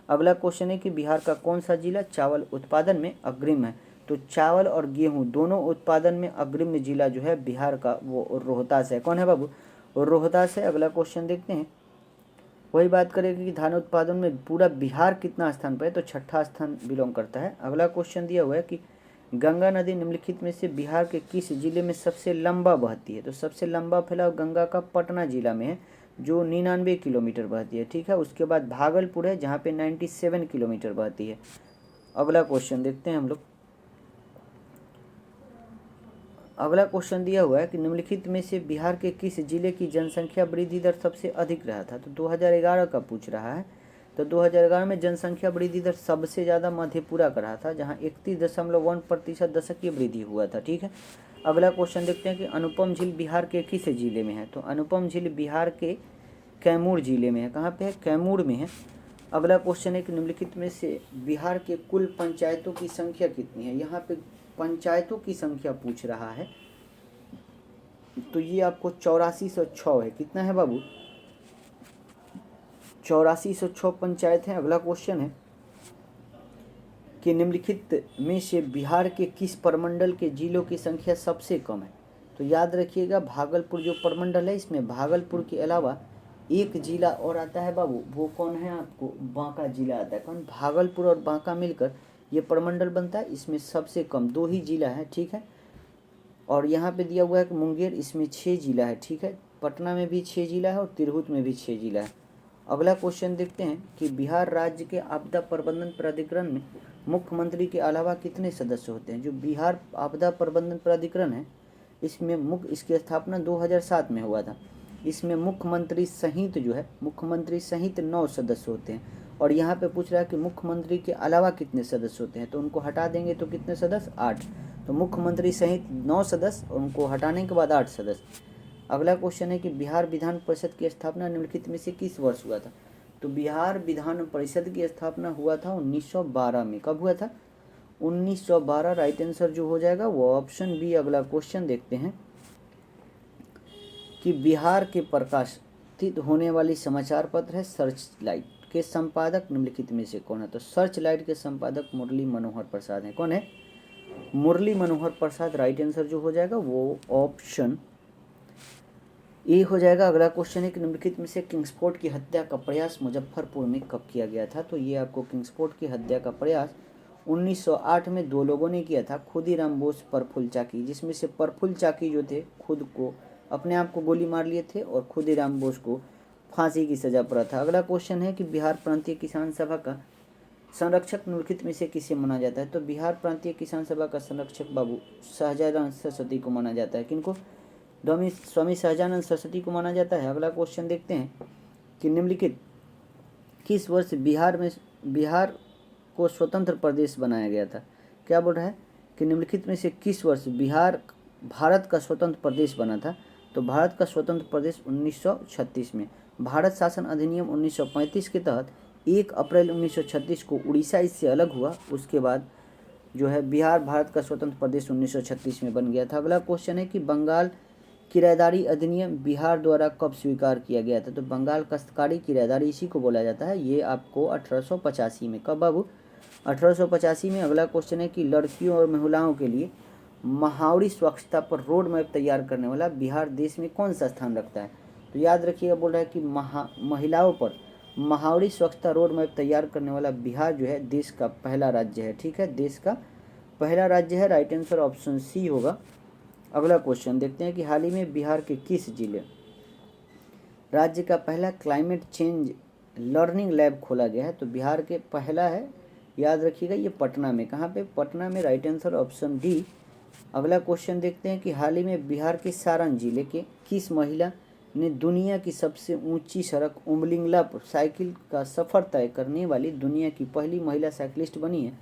अगला क्वेश्चन है कि बिहार का कौन सा जिला चावल उत्पादन में अग्रिम है। तो चावल और गेहूं दोनों उत्पादन में अग्रिम जिला जो है बिहार का वो रोहतास है। कौन है बाबू? और रोहतास है। अगला क्वेश्चन देखते हैं। वही बात करेंगे कि धान उत्पादन में पूरा बिहार कितना स्थान पर है, तो छठा स्थान बिलोंग करता है। अगला क्वेश्चन दिया हुआ है कि गंगा नदी निम्नलिखित में से बिहार के किस जिले में सबसे लंबा बहती है, तो सबसे लंबा फैलाव गंगा का पटना जिला में है जो 99 किलोमीटर बहती है, ठीक है। उसके बाद भागलपुर है जहाँ पे 97 किलोमीटर बहती है। अगला क्वेश्चन देखते हैं हम लोग। अगला क्वेश्चन दिया हुआ है कि निम्नलिखित में से बिहार के किस जिले की जनसंख्या वृद्धि दर सबसे अधिक रहा था, तो 2011 का पूछ रहा है। तो 2011 में जनसंख्या वृद्धि दर सबसे ज़्यादा मधेपुरा का रहा था जहां 31.1% दशकीय वृद्धि हुआ था, ठीक है। अगला क्वेश्चन देखते हैं कि अनुपम झील बिहार के किस जिले में है, तो अनुपम झील बिहार के कैमूर जिले में है। कहाँ पे है? कैमूर में है। अगला क्वेश्चन है कि निम्नलिखित में से बिहार के कुल पंचायतों की संख्या कितनी है। यहाँ पे पंचायतों की संख्या पूछ रहा है, तो ये आपको 8406 है। कितना है बाबू? 8406 पंचायत है। अगला क्वेश्चन है कि निम्नलिखित में से बिहार के किस प्रमंडल के जिलों की संख्या सबसे कम है, तो याद रखिएगा भागलपुर जो प्रमंडल है इसमें भागलपुर के अलावा एक जिला और आता है बाबू, वो कौन है? आपको बांका जिला आता है। कौन? भागलपुर और बांका मिलकर ये प्रमंडल बनता है। इसमें सबसे कम 2 ही जिला है, ठीक है। और यहाँ पे दिया हुआ है कि मुंगेर, इसमें 6 जिला है, ठीक है। पटना में भी 6 जिला है और तिरहुत में भी 6 जिला है। अगला क्वेश्चन देखते हैं कि बिहार राज्य के आपदा प्रबंधन प्राधिकरण में मुख्यमंत्री के अलावा कितने सदस्य होते हैं। जो बिहार आपदा प्रबंधन प्राधिकरण है इसमें इसकी स्थापना 2007 में हुआ था। इसमें मुख्यमंत्री सहित जो है मुख्यमंत्री सहित 9 सदस्य होते हैं। और यहाँ पे पूछ रहा है कि मुख्यमंत्री के अलावा कितने सदस्य होते हैं, तो उनको हटा देंगे तो कितने सदस्य? 8। तो मुख्यमंत्री सहित 9 सदस्य और उनको हटाने के बाद 8 सदस्य। अगला क्वेश्चन है कि बिहार विधान परिषद की स्थापना निम्नलिखित में से किस वर्ष हुआ था, तो बिहार विधान परिषद की स्थापना हुआ था 1912 में। कब हुआ था? 1912। राइट आंसर जो हो जाएगा वो ऑप्शन बी। अगला क्वेश्चन देखते हैं कि बिहार के प्रकाशित होने वाली समाचार पत्र है सर्च लाइट के संपादक निम्नलिखित में से कौन है, तो सर्च लाइट के संपादक मुरली मनोहर प्रसाद हैं। कौन है? मुरली मनोहर प्रसाद। राइट आंसर जो हो जाएगा वो ऑप्शन ए हो जाएगा। अगला क्वेश्चन है कि निम्नलिखित में से किंग्सफोर्ड की हत्या का प्रयास मुजफ्फरपुर में कब किया गया था, तो ये आपको किंग्सफोर्ड की हत्या का प्रयास 1908 में 2 लोगों ने किया था, खुदीराम बोस, प्रफुल्ल चाकी। जिसमें से प्रफुल्ल चाकी जो थे खुद को अपने आप को गोली मार लिए थे और खुदीराम बोस को फांसी की सजा पड़ा था। अगला क्वेश्चन है कि बिहार प्रांतीय किसान सभा का संरक्षक निम्नलिखित में से किसे माना जाता है, तो बिहार प्रांतीय किसान सभा का संरक्षक बाबू सहजानंद सरस्वती को माना जाता है। किनको? स्वामी सहजानंद सरस्वती को माना जाता है। अगला क्वेश्चन देखते हैं कि निम्नलिखित किस वर्ष बिहार को स्वतंत्र प्रदेश बनाया गया था। क्या बोल रहा है कि निम्नलिखित में से किस वर्ष बिहार भारत का स्वतंत्र प्रदेश बना था, तो भारत का स्वतंत्र प्रदेश 1936 में। भारत शासन अधिनियम 1935 के तहत 1 अप्रैल 1936 को उड़ीसा इससे अलग हुआ। उसके बाद जो है बिहार भारत का स्वतंत्र प्रदेश 1936 में बन गया था। अगला क्वेश्चन है कि बंगाल किराएदारी अधिनियम बिहार द्वारा कब स्वीकार किया गया था, तो बंगाल काश्तकारी किराएदारी इसी को बोला जाता है। ये आपको 1885 में। कब बाबू? 1885 में। अगला क्वेश्चन है कि लड़कियों और महिलाओं के लिए महावरी स्वच्छता पर रोड मैप तैयार करने वाला बिहार देश में कौन सा स्थान रखता है, तो याद रखिएगा बोल रहा है कि महिलाओं पर महावरी स्वच्छता रोड मैप तैयार करने वाला बिहार जो है देश का पहला राज्य है, ठीक है। देश का पहला राज्य है। राइट आंसर ऑप्शन सी होगा। अगला क्वेश्चन देखते हैं कि हाल ही में बिहार के किस जिले राज्य का पहला क्लाइमेट चेंज लर्निंग लैब खोला गया है, तो बिहार के पहला है, याद रखिएगा ये पटना में। कहाँ पे? पटना में। Right answer option D. अगला क्वेश्चन देखते हैं कि हाल ही में बिहार के सारण जिले के किस महिला ने दुनिया की सबसे ऊंची सड़क उमलिंगला पर साइकिल का सफ़र तय करने वाली दुनिया की पहली महिला साइकिलिस्ट बनी है।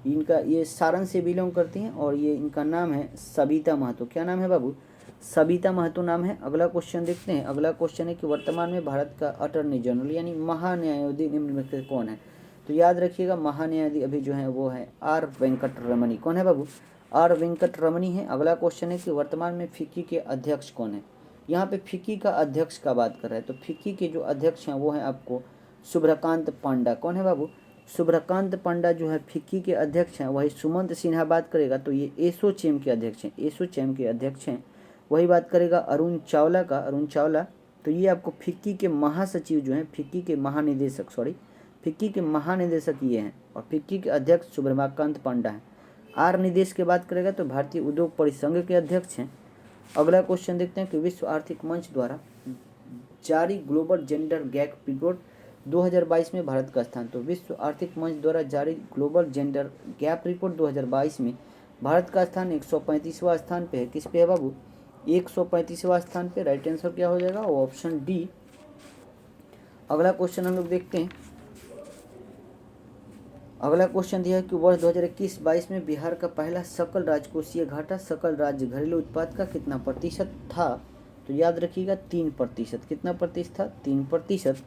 इनका ये सारण से बिलोंग करती हैं और ये इनका नाम है सबिता महतो। क्या नाम है बाबू? सबिता महतो नाम है। अगला क्वेश्चन देखते हैं। अगला क्वेश्चन है कि वर्तमान में भारत का अटॉर्नी जनरल यानी महान्यायाधीश निम्न में से कौन है, तो याद रखिएगा महान्यायाधीश अभी जो है वो है आर वेंकट रमनी। कौन है बाबू? आर वेंकट रमनी है। अगला क्वेश्चन है कि वर्तमान में फिक्की के अध्यक्ष कौन है। यहाँ पे फिक्की का अध्यक्ष का बात कर रहा है, तो फिक्की के जो अध्यक्ष हैं वो हैं आपको शुभ्रकांत पांडा। कौन है बाबू? शुभ्रकांत पांडा जो है फिक्की के अध्यक्ष हैं। वही सुमंत सिन्हा बात करेगा तो ये एसोचैम के अध्यक्ष हैं। एसोचैम के अध्यक्ष हैं। वही बात करेगा अरुण चावला का। अरुण चावला तो ये आपको फिक्की के महासचिव जो हैं, फिक्की के महानिदेशक फिक्की के महानिदेशक ये हैं, और फिक्की के अध्यक्ष सुब्रमण्यकांत पांडा हैं। आर निदेश की बात करेगा तो भारतीय उद्योग परिसंघ के अध्यक्ष हैं। अगला क्वेश्चन देखते हैं कि विश्व आर्थिक मंच द्वारा जारी ग्लोबल जेंडर गैप रिपोर्ट 2022 में भारत का स्थान। तो विश्व आर्थिक मंच द्वारा जारी ग्लोबल जेंडर गैप रिपोर्ट 2022 में भारत का स्थान 135वां स्थान पे है। किस पे है बाबू? 135वां स्थान पे। राइट आंसर क्या हो जाएगा? वो ऑप्शन डी। अगला क्वेश्चन हम लोग देखते हैं। अगला क्वेश्चन दिया है कि वर्ष 2021-22 में बिहार का पहला सकल राजकोषीय घाटा सकल राज्य घरेलू उत्पाद का कितना प्रतिशत था? तो याद रखिएगा 3%। कितना प्रतिशत था? 3%।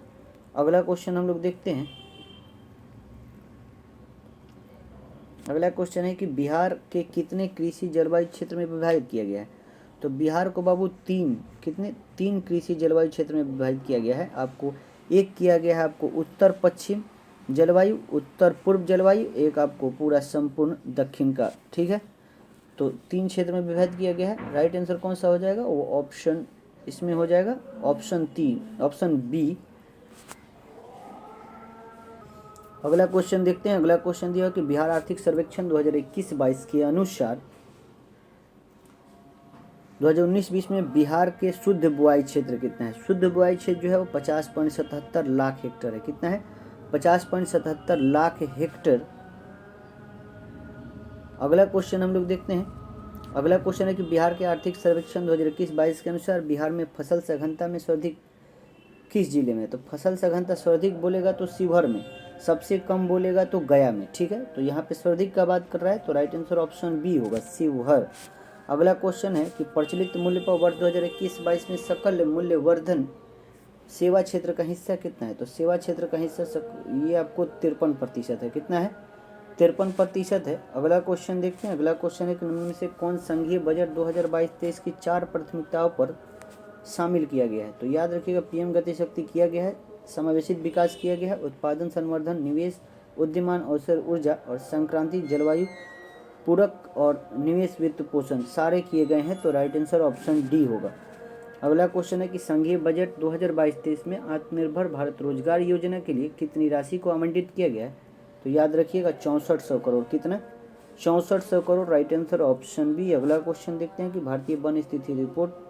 अगला क्वेश्चन हम लोग देखते हैं। अगला क्वेश्चन है कि बिहार के कितने कृषि जलवायु क्षेत्र में विभाजित किया गया है? तो बिहार को बाबू तीन कृषि जलवायु क्षेत्र में विभाजित किया गया है। आपको एक किया गया है आपको उत्तर पश्चिम जलवायु, उत्तर पूर्व जलवायु, एक आपको पूरा संपूर्ण दक्षिण का। ठीक है, तो 3 क्षेत्र में विभाजित किया गया है। राइट आंसर कौन सा हो जाएगा? वो ऑप्शन इसमें हो जाएगा ऑप्शन बी। अगला क्वेश्चन देखते हैं। अगला क्वेश्चन दिया कि बिहार आर्थिक सर्वेक्षण 2021-22 के अनुसार 2019-20 में बिहार के शुद्ध बुआई क्षेत्र कितना है? शुद्ध बुआई क्षेत्र जो है वो 50.77 लाख हेक्टेयर है। कितना है? 50.77 लाख हेक्टेयर। अगला क्वेश्चन हम लोग देखते हैं। अगला क्वेश्चन है कि बिहार के आर्थिक सर्वेक्षण 2021-22 के अनुसार बिहार में फसल सघनता में सर्वाधिक किस जिले में? तो फसल सघनता सर्वाधिक बोलेगा तो शिवहर में, सबसे कम बोलेगा तो गया में। ठीक है, तो यहाँ पे सर्वाधिक का बात कर रहा है, तो राइट आंसर ऑप्शन बी होगा, शिवहर। अगला क्वेश्चन है कि प्रचलित मूल्य पर वर्ष 2021-22 में सकल मूल्य वर्धन सेवा क्षेत्र का हिस्सा कितना है? तो सेवा क्षेत्र का हिस्सा ये आपको 53% है। कितना है? 53% है। अगला क्वेश्चन देखते हैं। अगला क्वेश्चन है कि निम्न में से कौन संघीय बजट 2022-23 की 4 प्राथमिकताओं पर शामिल किया गया है? तो याद रखिएगा पीएम गति शक्ति किया गया है, समावेशित विकास किया गया है, उत्पादन संवर्धन, निवेश, उद्यमान अवसर, ऊर्जा और संक्रांति, जलवायु पूरक और निवेश वित्त पोषण सारे किए गए हैं। तो राइट आंसर ऑप्शन डी होगा। अगला क्वेश्चन है कि संघीय बजट 2022-23 में आत्मनिर्भर भारत रोजगार योजना के लिए कितनी राशि को आवंटित किया गया है? तो याद रखिएगा 6400 करोड़। कितना? 6400 crore. Right answer option B. अगला क्वेश्चन देखते हैं कि भारतीय वन स्थिति रिपोर्ट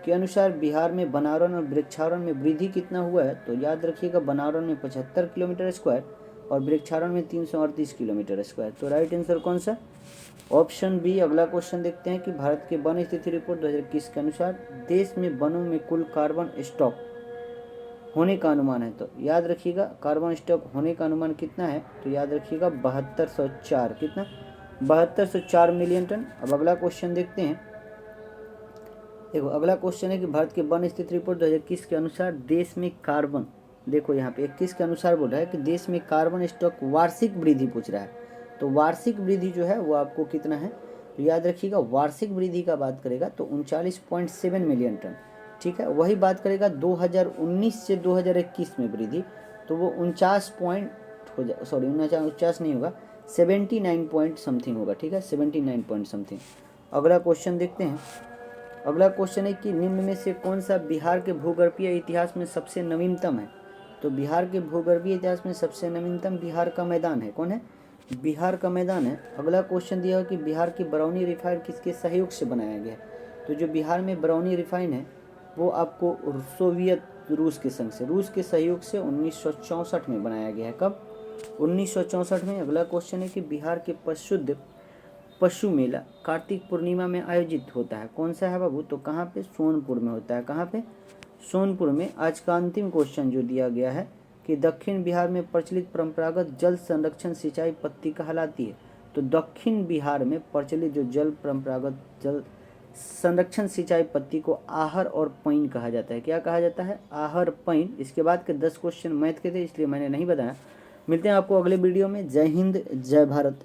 के अनुसार बिहार में वनावरण और वृक्षारोपण में वृद्धि कितना हुआ है? तो याद रखिएगा वनावरण में 75 किलोमीटर स्क्वायर और वृक्षारोपण में 338 किलोमीटर स्क्वायर। तो राइट आंसर कौन सा? Option B. अगला क्वेश्चन देखते हैं कि भारत के वन स्थिति रिपोर्ट 2021 के अनुसार देश में वनों में कुल कार्बन स्टॉक होने का अनुमान है। तो याद रखिएगा कार्बन स्टॉक होने का अनुमान कितना है? तो याद रखिएगा 7204। कितना? 7204 मिलियन टन। अब अगला क्वेश्चन देखते हैं। देखो अगला क्वेश्चन है कि भारत के वन स्थिति रिपोर्ट 2021 के अनुसार देश में कार्बन, देखो यहाँ पे 21 के अनुसार बोल रहा है कि देश में कार्बन स्टॉक वार्षिक वृद्धि पूछ रहा है। तो वार्षिक वृद्धि जो है वो आपको कितना है? तो याद रखिएगा वार्षिक वृद्धि का बात करेगा तो 39.7 मिलियन टन। ठीक है, वही बात करेगा 2019 से 2021 में वृद्धि, तो वो 49 पॉइंट हो जाए, सॉरी 49 नहीं होगा, 79 पॉइंट समथिंग होगा। ठीक है, 79 पॉइंट समथिंग। अगला क्वेश्चन देखते हैं। अगला क्वेश्चन है कि निम्न में से कौन सा बिहार के भूगर्भीय इतिहास में सबसे नवीनतम है? तो बिहार के भूगर्भीय इतिहास में सबसे नवीनतम बिहार का मैदान है। कौन है? बिहार का मैदान है। अगला क्वेश्चन दिया है कि बिहार की बरौनी रिफाइन किसके सहयोग से बनाया गया है? तो जो बिहार में बरौनी रिफाइन है वो आपको सोवियत रूस के संग से, रूस के सहयोग से 1964 में बनाया गया है। कब? 1964 में। अगला क्वेश्चन है कि बिहार के प्रसिद्ध पशु मेला कार्तिक पूर्णिमा में आयोजित होता है, कौन सा है बाबू? तो कहाँ पे? सोनपुर में होता है। कहाँ पे? सोनपुर में। आज का अंतिम क्वेश्चन जो दिया गया है कि दक्षिण बिहार में प्रचलित परंपरागत जल संरक्षण सिंचाई पद्धति कहलाती है। तो दक्षिण बिहार में प्रचलित जो परंपरागत जल संरक्षण सिंचाई पद्धति को आहर और पैन कहा जाता है। क्या कहा जाता है? आहर पैन। इसके बाद के 10 क्वेश्चन मैथ के थे इसलिए मैंने नहीं बताया। मिलते हैं आपको अगले वीडियो में। जय हिंद, जय भारत।